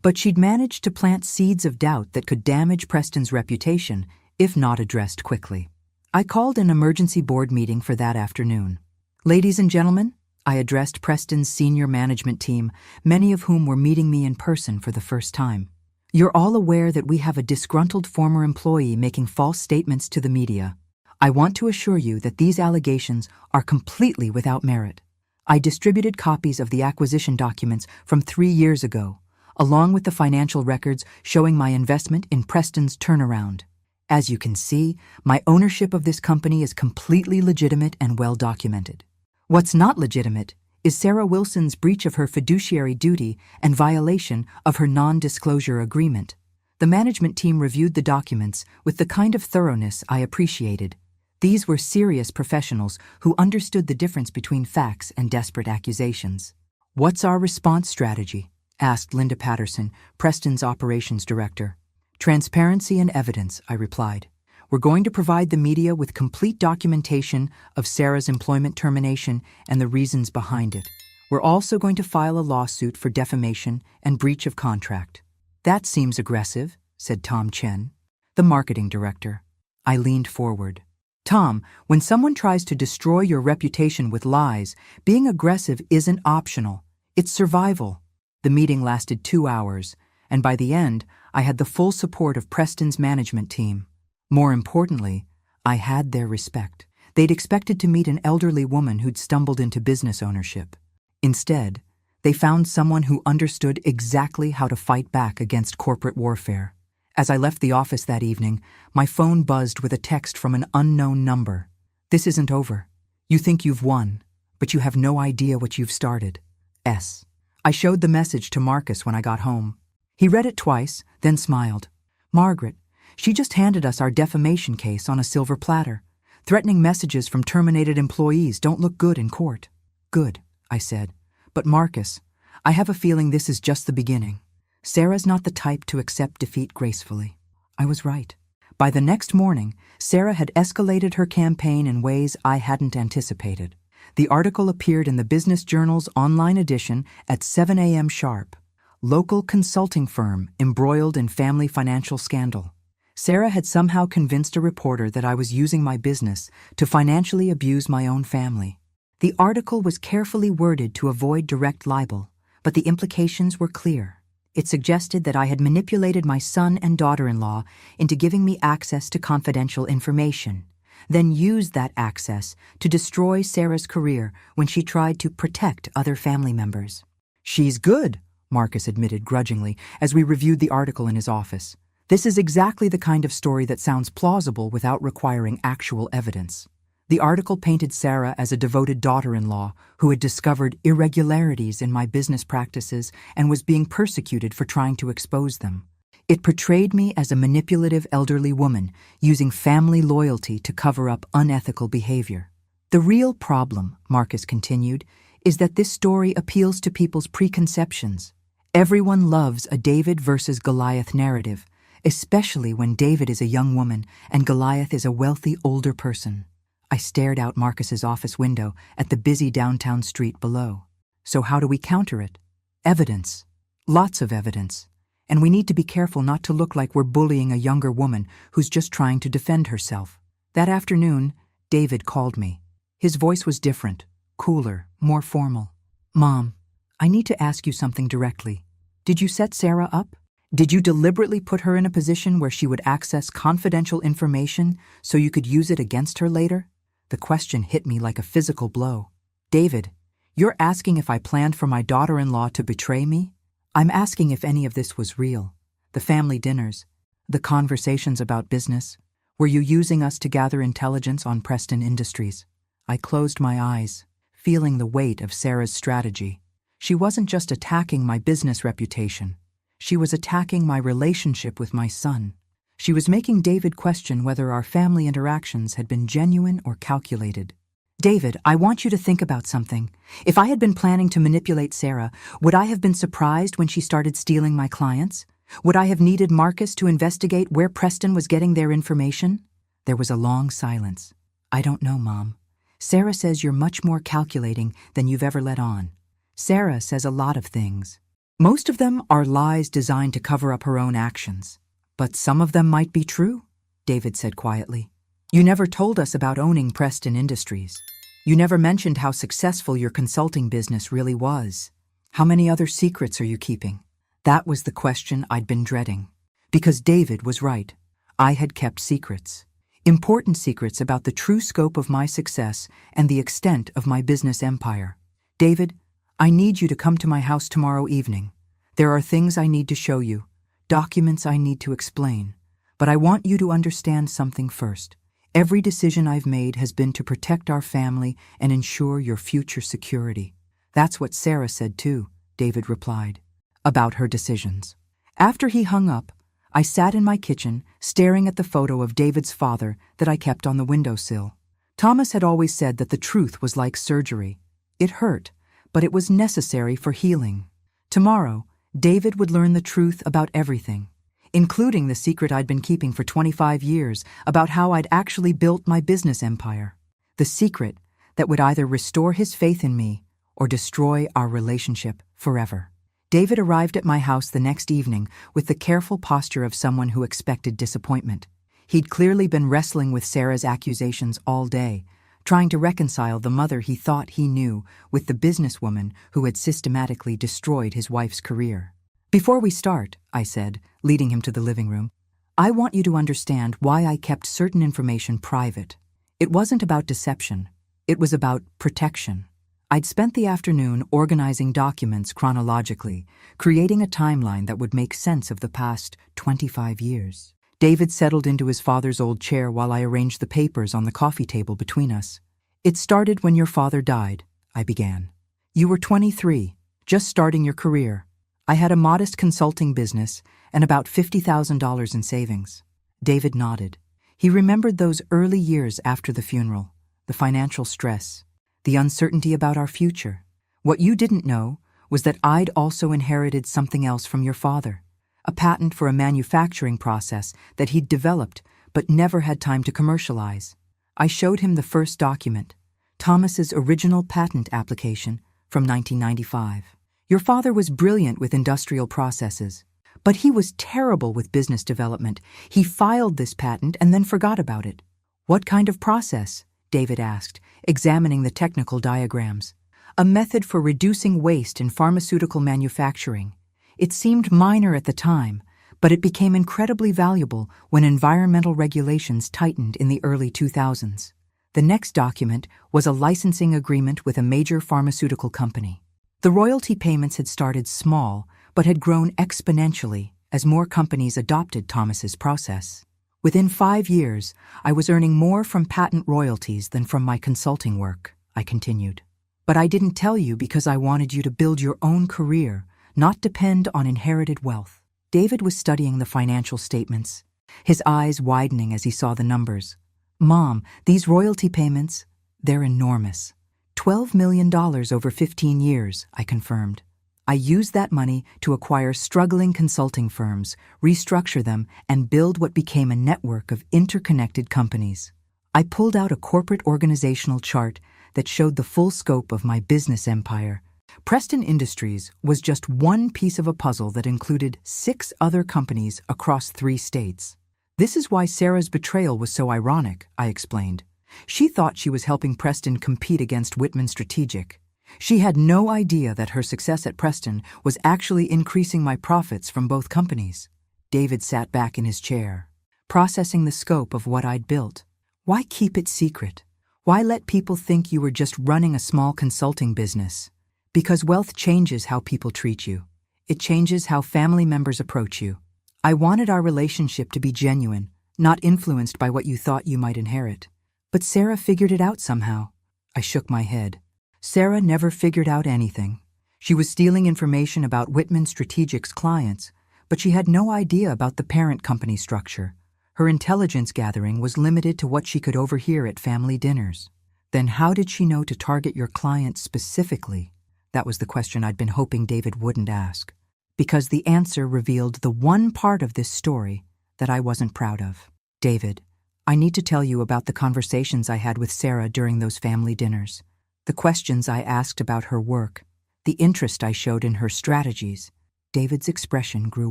But she'd managed to plant seeds of doubt that could damage Preston's reputation if not addressed quickly. I called an emergency board meeting for that afternoon. "Ladies and gentlemen," I addressed Preston's senior management team, many of whom were meeting me in person for the first time. "You're all aware that we have a disgruntled former employee making false statements to the media. I want to assure you that these allegations are completely without merit. I distributed copies of the acquisition documents from 3 years ago, along with the financial records showing my investment in Preston's turnaround. As you can see, my ownership of this company is completely legitimate and well documented. What's not legitimate is Sarah Wilson's breach of her fiduciary duty and violation of her non-disclosure agreement." The management team reviewed the documents with the kind of thoroughness I appreciated. These were serious professionals who understood the difference between facts and desperate accusations. "What's our response strategy?" asked Linda Patterson, Preston's operations director. "Transparency and evidence," I replied. "We're going to provide the media with complete documentation of Sarah's employment termination and the reasons behind it. We're also going to file a lawsuit for defamation and breach of contract." "That seems aggressive," said Tom Chen, the marketing director. I leaned forward. "Tom, when someone tries to destroy your reputation with lies, being aggressive isn't optional. It's survival." The meeting lasted 2 hours, and by the end, I had the full support of Preston's management team. More importantly, I had their respect. They'd expected to meet an elderly woman who'd stumbled into business ownership. Instead, they found someone who understood exactly how to fight back against corporate warfare. As I left the office that evening, my phone buzzed with a text from an unknown number. "This isn't over. You think you've won, but you have no idea what you've started. S." I showed the message to Marcus when I got home. He read it twice, then smiled. "Margaret, she just handed us our defamation case on a silver platter. Threatening messages from terminated employees don't look good in court." "Good," I said. "But Marcus, I have a feeling this is just the beginning. Sarah's not the type to accept defeat gracefully." I was right. By the next morning, Sarah had escalated her campaign in ways I hadn't anticipated. The article appeared in the Business Journal's online edition at 7 a.m. sharp. "Local consulting firm embroiled in family financial scandal." Sarah had somehow convinced a reporter that I was using my business to financially abuse my own family. The article was carefully worded to avoid direct libel, but the implications were clear. It suggested that I had manipulated my son and daughter-in-law into giving me access to confidential information, then used that access to destroy Sarah's career when she tried to protect other family members. "She's good," Marcus admitted grudgingly as we reviewed the article in his office. "This is exactly the kind of story that sounds plausible without requiring actual evidence." The article painted Sarah as a devoted daughter-in-law who had discovered irregularities in my business practices and was being persecuted for trying to expose them. It portrayed me as a manipulative elderly woman using family loyalty to cover up unethical behavior. "The real problem," Marcus continued, "is that this story appeals to people's preconceptions. Everyone loves a David versus Goliath narrative, especially when David is a young woman and Goliath is a wealthy older person." I stared out Marcus's office window at the busy downtown street below. "So how do we counter it?" "Evidence. Lots of evidence. And we need to be careful not to look like we're bullying a younger woman who's just trying to defend herself." That afternoon, David called me. His voice was different, cooler, more formal. Mom, I need to ask you something directly. Did you set Sarah up? Did you deliberately put her in a position where she would access confidential information so you could use it against her later? The question hit me like a physical blow. David, you're asking if I planned for my daughter-in-law to betray me? I'm asking if any of this was real. The family dinners, the conversations about business. Were you using us to gather intelligence on Preston Industries? I closed my eyes, feeling the weight of Sarah's strategy. She wasn't just attacking my business reputation. She was attacking my relationship with my son. She was making David question whether our family interactions had been genuine or calculated. David, I want you to think about something. If I had been planning to manipulate Sarah, would I have been surprised when she started stealing my clients? Would I have needed Marcus to investigate where Preston was getting their information? There was a long silence. I don't know, Mom. Sarah says you're much more calculating than you've ever let on. Sarah says a lot of things. Most of them are lies designed to cover up her own actions. But some of them might be true, David said quietly. You never told us about owning Preston Industries. You never mentioned how successful your consulting business really was. How many other secrets are you keeping? That was the question I'd been dreading. Because David was right. I had kept secrets. Important secrets about the true scope of my success and the extent of my business empire. David, I need you to come to my house tomorrow evening. There are things I need to show you, documents I need to explain. But I want you to understand something first. Every decision I've made has been to protect our family and ensure your future security. That's what Sarah said too, David replied, about her decisions. After he hung up, I sat in my kitchen, staring at the photo of David's father that I kept on the windowsill. Thomas had always said that the truth was like surgery. It hurt, but it was necessary for healing. Tomorrow, David would learn the truth about everything, including the secret I'd been keeping for 25 years about how I'd actually built my business empire. The secret that would either restore his faith in me or destroy our relationship forever. David arrived at my house the next evening with the careful posture of someone who expected disappointment. He'd clearly been wrestling with Sarah's accusations all day, trying to reconcile the mother he thought he knew with the businesswoman who had systematically destroyed his wife's career. Before we start, I said, leading him to the living room, I want you to understand why I kept certain information private. It wasn't about deception. It was about protection. I'd spent the afternoon organizing documents chronologically, creating a timeline that would make sense of the past 25 years. David settled into his father's old chair while I arranged the papers on the coffee table between us. It started when your father died, I began. You were 23, just starting your career. I had a modest consulting business and about $50,000 in savings. David nodded. He remembered those early years after the funeral, the financial stress, the uncertainty about our future. What you didn't know was that I'd also inherited something else from your father. A patent for a manufacturing process that he'd developed but never had time to commercialize. I showed him the first document, Thomas's original patent application from 1995. Your father was brilliant with industrial processes, but he was terrible with business development. He filed this patent and then forgot about it. What kind of process? David asked, examining the technical diagrams. A method for reducing waste in pharmaceutical manufacturing. It seemed minor at the time, but it became incredibly valuable when environmental regulations tightened in the early 2000s. The next document was a licensing agreement with a major pharmaceutical company. The royalty payments had started small, but had grown exponentially as more companies adopted Thomas's process. Within 5 years, I was earning more from patent royalties than from my consulting work, I continued. But I didn't tell you because I wanted you to build your own career, not depend on inherited wealth. David was studying the financial statements, his eyes widening as he saw the numbers. Mom, these royalty payments, they're enormous. $12 million over 15 years, I confirmed. I used that money to acquire struggling consulting firms, restructure them, and build what became a network of interconnected companies. I pulled out a corporate organizational chart that showed the full scope of my business empire. Preston Industries was just one piece of a puzzle that included 6 other companies across 3 states. This is why Sarah's betrayal was so ironic, I explained. She thought she was helping Preston compete against Whitman Strategic. She had no idea that her success at Preston was actually increasing my profits from both companies. David sat back in his chair, processing the scope of what I'd built. Why keep it secret? Why let people think you were just running a small consulting business? Because wealth changes how people treat you. It changes how family members approach you. I wanted our relationship to be genuine, not influenced by what you thought you might inherit. But Sarah figured it out somehow. I shook my head. Sarah never figured out anything. She was stealing information about Whitman Strategic's clients, but she had no idea about the parent company structure. Her intelligence gathering was limited to what she could overhear at family dinners. Then how did she know to target your clients specifically? That was the question I'd been hoping David wouldn't ask. Because the answer revealed the one part of this story that I wasn't proud of. David, I need to tell you about the conversations I had with Sarah during those family dinners. The questions I asked about her work, the interest I showed in her strategies. David's expression grew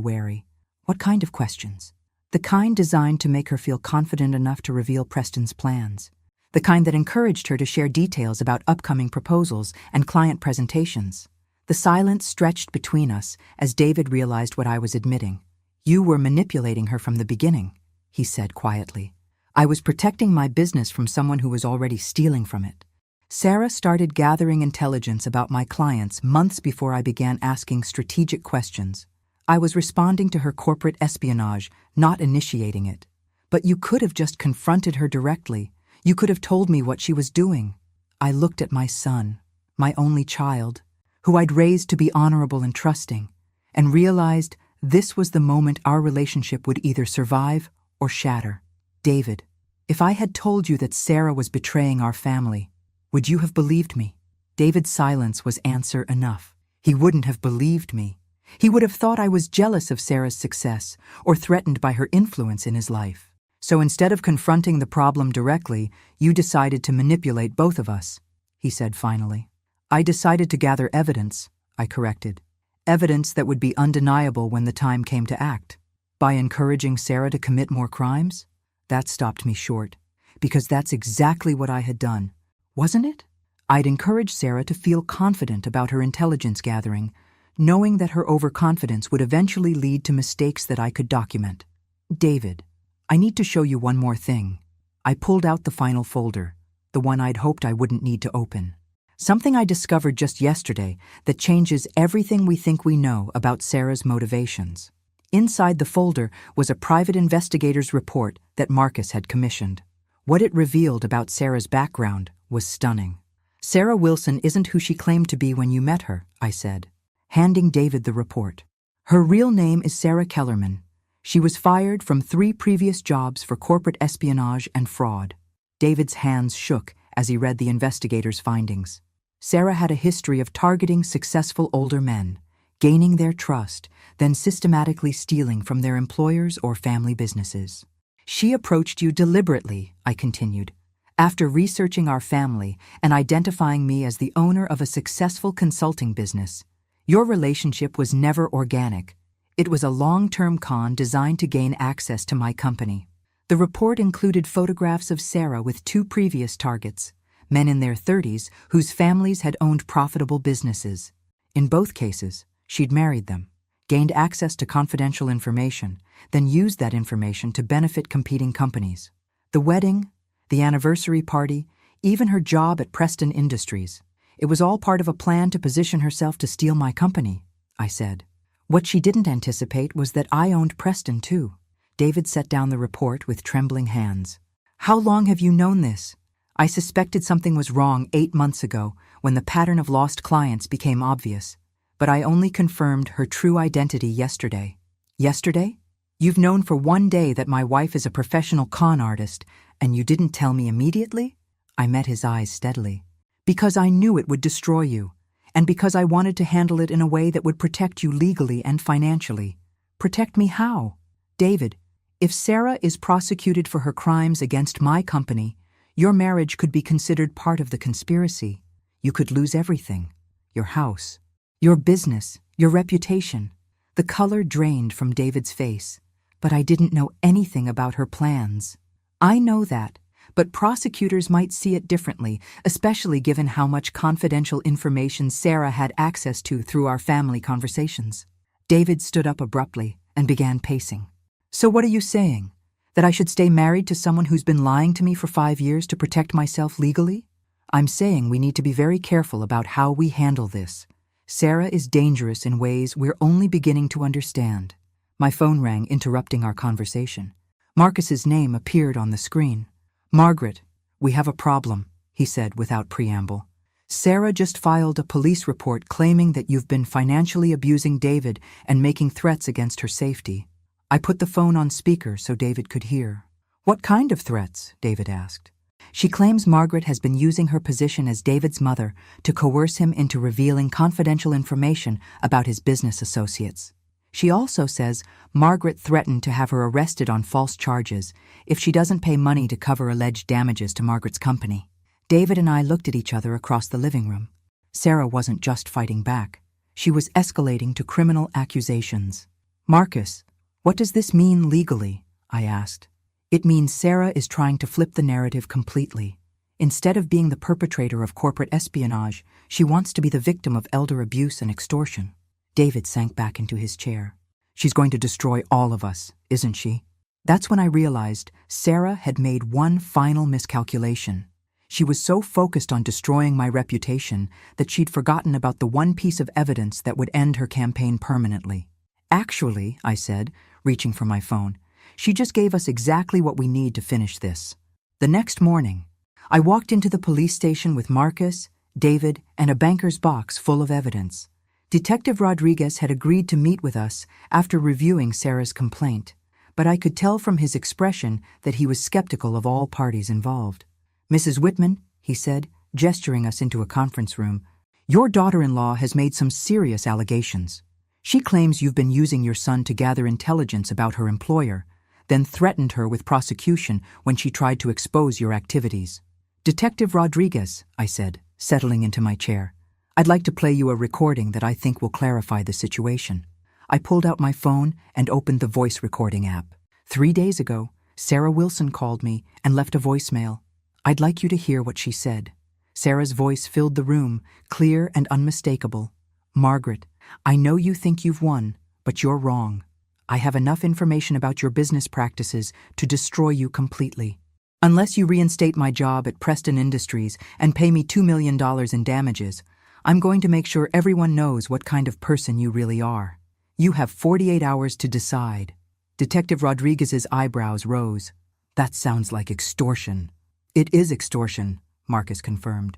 wary. What kind of questions? The kind designed to make her feel confident enough to reveal Preston's plans. The kind that encouraged her to share details about upcoming proposals and client presentations. The silence stretched between us as David realized what I was admitting. You were manipulating her from the beginning, he said quietly. I was protecting my business from someone who was already stealing from it. Sarah started gathering intelligence about my clients months before I began asking strategic questions. I was responding to her corporate espionage, not initiating it. But you could have just confronted her directly. You could have told me what she was doing. I looked at my son, my only child, who I'd raised to be honorable and trusting, and realized this was the moment our relationship would either survive or shatter. David, if I had told you that Sarah was betraying our family, would you have believed me? David's silence was answer enough. He wouldn't have believed me. He would have thought I was jealous of Sarah's success or threatened by her influence in his life. So instead of confronting the problem directly, you decided to manipulate both of us, he said finally. I decided to gather evidence, I corrected. Evidence that would be undeniable when the time came to act. By encouraging Sarah to commit more crimes? That stopped me short, because that's exactly what I had done, wasn't it? I'd encouraged Sarah to feel confident about her intelligence gathering, knowing that her overconfidence would eventually lead to mistakes that I could document. David, I need to show you one more thing. I pulled out the final folder, the one I'd hoped I wouldn't need to open. Something I discovered just yesterday that changes everything we think we know about Sarah's motivations. Inside the folder was a private investigator's report that Marcus had commissioned. What it revealed about Sarah's background was stunning. Sarah Wilson isn't who she claimed to be when you met her, I said, handing David the report. Her real name is Sarah Kellerman. She was fired from 3 previous jobs for corporate espionage and fraud. David's hands shook as he read the investigator's findings. Sarah had a history of targeting successful older men, gaining their trust, then systematically stealing from their employers or family businesses. She approached you deliberately, I continued, after researching our family and identifying me as the owner of a successful consulting business. Your relationship was never organic. It was a long-term con designed to gain access to my company. The report included photographs of Sarah with 2 previous targets, men in their 30s whose families had owned profitable businesses. In both cases, she'd married them, gained access to confidential information, then used that information to benefit competing companies. The wedding, the anniversary party, even her job at Preston Industries. It was all part of a plan to position herself to steal my company, I said. What she didn't anticipate was that I owned Preston too. David set down the report with trembling hands. How long have you known this? I suspected something was wrong 8 months ago when the pattern of lost clients became obvious, but I only confirmed her true identity yesterday. Yesterday? You've known for 1 day that my wife is a professional con artist, and you didn't tell me immediately? I met his eyes steadily. Because I knew it would destroy you, and because I wanted to handle it in a way that would protect you legally and financially. Protect me how? David, if Sarah is prosecuted for her crimes against my company, your marriage could be considered part of the conspiracy. You could lose everything. Your house, your business, your reputation. The color drained from David's face, but I didn't know anything about her plans. I know that, but prosecutors might see it differently, especially given how much confidential information Sarah had access to through our family conversations. David stood up abruptly and began pacing. So what are you saying? That I should stay married to someone who's been lying to me for 5 years to protect myself legally? I'm saying we need to be very careful about how we handle this. Sarah is dangerous in ways we're only beginning to understand. My phone rang, interrupting our conversation. Marcus's name appeared on the screen. Margaret, we have a problem, he said without preamble. Sarah just filed a police report claiming that you've been financially abusing David and making threats against her safety. I put the phone on speaker so David could hear. What kind of threats? David asked. She claims Margaret has been using her position as David's mother to coerce him into revealing confidential information about his business associates. She also says Margaret threatened to have her arrested on false charges if she doesn't pay money to cover alleged damages to Margaret's company. David and I looked at each other across the living room. Sarah wasn't just fighting back. She was escalating to criminal accusations. Marcus, what does this mean legally? I asked. It means Sarah is trying to flip the narrative completely. Instead of being the perpetrator of corporate espionage, she wants to be the victim of elder abuse and extortion. David sank back into his chair. She's going to destroy all of us, isn't she? That's when I realized Sarah had made one final miscalculation. She was so focused on destroying my reputation that she'd forgotten about the one piece of evidence that would end her campaign permanently. Actually, I said, reaching for my phone, she just gave us exactly what we need to finish this. The next morning, I walked into the police station with Marcus, David, and a banker's box full of evidence. Detective Rodriguez had agreed to meet with us after reviewing Sarah's complaint, but I could tell from his expression that he was skeptical of all parties involved. Mrs. Whitman, he said, gesturing us into a conference room, your daughter-in-law has made some serious allegations. She claims you've been using your son to gather intelligence about her employer, then threatened her with prosecution when she tried to expose your activities. Detective Rodriguez, I said, settling into my chair. I'd like to play you a recording that I think will clarify the situation. I pulled out my phone and opened the voice recording app. 3 days ago, Sarah Wilson called me and left a voicemail. I'd like you to hear what she said. Sarah's voice filled the room, clear and unmistakable. Margaret, I know you think you've won, but you're wrong. I have enough information about your business practices to destroy you completely. Unless you reinstate my job at Preston Industries and pay me $2 million in damages, I'm going to make sure everyone knows what kind of person you really are. You have 48 hours to decide. Detective Rodriguez's eyebrows rose. That sounds like extortion. It is extortion, Marcus confirmed.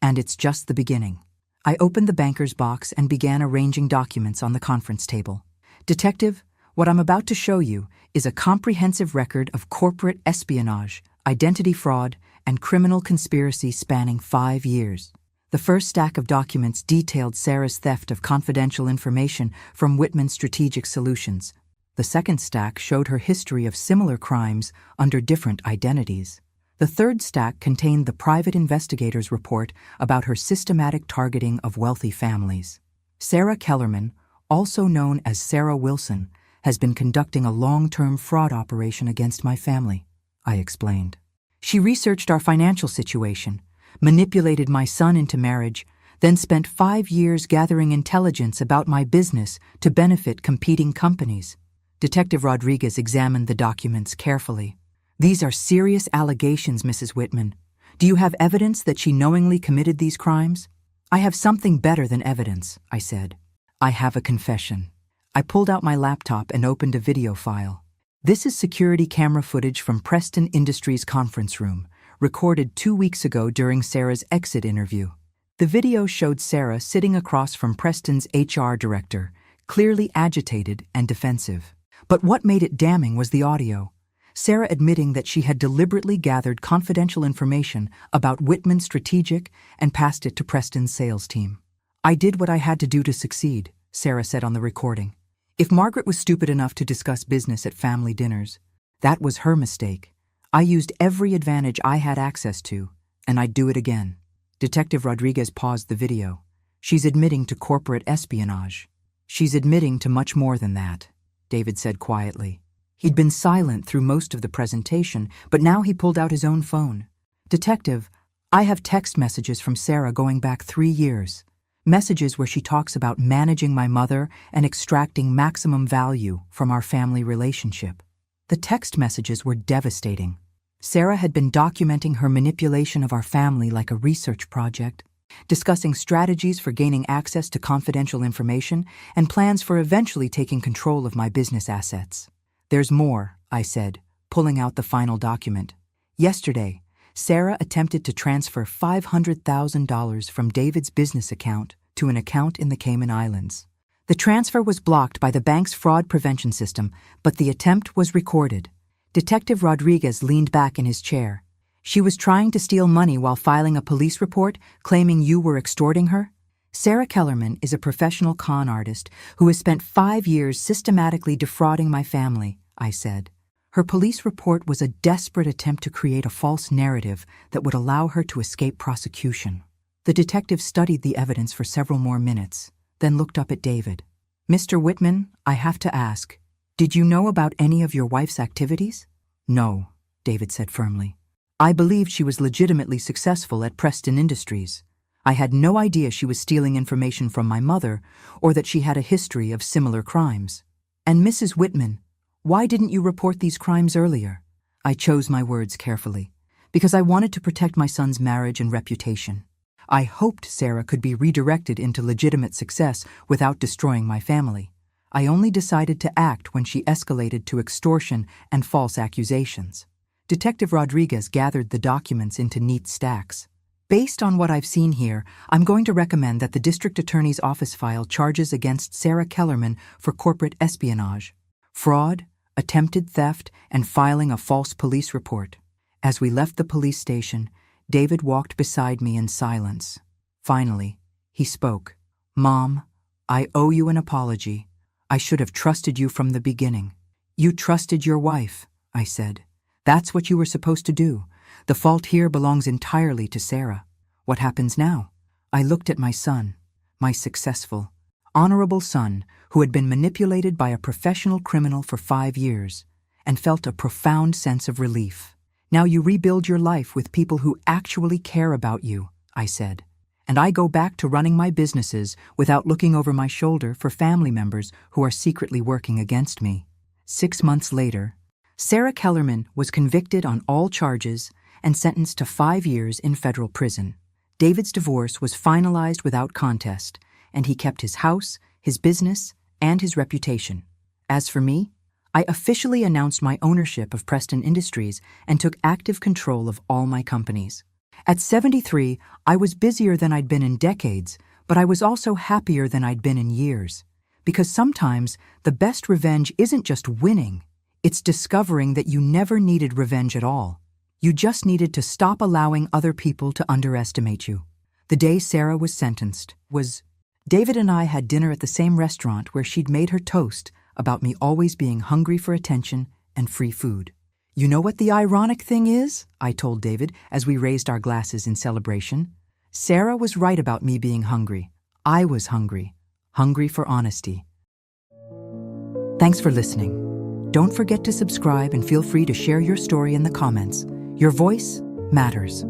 And it's just the beginning. I opened the banker's box and began arranging documents on the conference table. Detective, what I'm about to show you is a comprehensive record of corporate espionage, identity fraud, and criminal conspiracy spanning 5 years. The first stack of documents detailed Sarah's theft of confidential information from Whitman Strategic Solutions. The second stack showed her history of similar crimes under different identities. The third stack contained the private investigator's report about her systematic targeting of wealthy families. Sarah Kellerman, also known as Sarah Wilson, has been conducting a long-term fraud operation against my family, I explained. She researched our financial situation, manipulated my son into marriage, then spent 5 years gathering intelligence about my business to benefit competing companies. Detective Rodriguez examined the documents carefully. These are serious allegations, Mrs. Whitman. Do you have evidence that she knowingly committed these crimes? I have something better than evidence, I said. I have a confession. I pulled out my laptop and opened a video file. This is security camera footage from Preston Industries conference room, recorded 2 weeks ago during Sarah's exit interview. The video showed Sarah sitting across from Preston's HR director, clearly agitated and defensive. But what made it damning was the audio. Sarah admitting that she had deliberately gathered confidential information about Whitman Strategic and passed it to Preston's sales team. I did what I had to do to succeed, Sarah said on the recording. If Margaret was stupid enough to discuss business at family dinners, that was her mistake. I used every advantage I had access to, and I'd do it again. Detective Rodriguez paused the video. She's admitting to corporate espionage. She's admitting to much more than that, David said quietly. He'd been silent through most of the presentation, but now he pulled out his own phone. "Detective, I have text messages from Sarah going back 3 years. Messages where she talks about managing my mother and extracting maximum value from our family relationship." The text messages were devastating. Sarah had been documenting her manipulation of our family like a research project, discussing strategies for gaining access to confidential information and plans for eventually taking control of my business assets. "There's more," I said, pulling out the final document. "Yesterday, Sarah attempted to transfer $500,000 from David's business account to an account in the Cayman Islands. The transfer was blocked by the bank's fraud prevention system, but the attempt was recorded." Detective Rodriguez leaned back in his chair. "She was trying to steal money while filing a police report, claiming you were extorting her?" "Sarah Kellerman is a professional con artist who has spent 5 years systematically defrauding my family," I said. "Her police report was a desperate attempt to create a false narrative that would allow her to escape prosecution." The detective studied the evidence for several more minutes, then looked up at David. "Mr. Whitman, I have to ask, did you know about any of your wife's activities?" "No," David said firmly. "I believed she was legitimately successful at Preston Industries. I had no idea she was stealing information from my mother or that she had a history of similar crimes." "And Mrs. Whitman, why didn't you report these crimes earlier?" I chose my words carefully, because I wanted to protect my son's marriage and reputation. I hoped Sarah could be redirected into legitimate success without destroying my family. I only decided to act when she escalated to extortion and false accusations. Detective Rodriguez gathered the documents into neat stacks. "Based on what I've seen here, I'm going to recommend that the district attorney's office file charges against Sarah Kellerman for corporate espionage, fraud, attempted theft, and filing a false police report." As we left the police station, David walked beside me in silence. Finally, he spoke. "Mom, I owe you an apology. I should have trusted you from the beginning." "You trusted your wife," I said. "That's what you were supposed to do. The fault here belongs entirely to Sarah. What happens now?" I looked at my son, my successful, honorable son who had been manipulated by a professional criminal for 5 years, and felt a profound sense of relief. "Now you rebuild your life with people who actually care about you," I said. "And I go back to running my businesses without looking over my shoulder for family members who are secretly working against me." 6 months later, Sarah Kellerman was convicted on all charges and sentenced to 5 years in federal prison. David's divorce was finalized without contest, and he kept his house, his business, and his reputation. As for me, I officially announced my ownership of Preston Industries and took active control of all my companies. At 73, I was busier than I'd been in decades, but I was also happier than I'd been in years. Because sometimes the best revenge isn't just winning, it's discovering that you never needed revenge at all. You just needed to stop allowing other people to underestimate you. The day Sarah was sentenced was David and I had dinner at the same restaurant where she'd made her toast about me always being hungry for attention and free food. "You know what the ironic thing is?" I told David as we raised our glasses in celebration. "Sarah was right about me being hungry. I was hungry for honesty." Thanks for listening. Don't forget to subscribe and feel free to share your story in the comments. Your voice matters.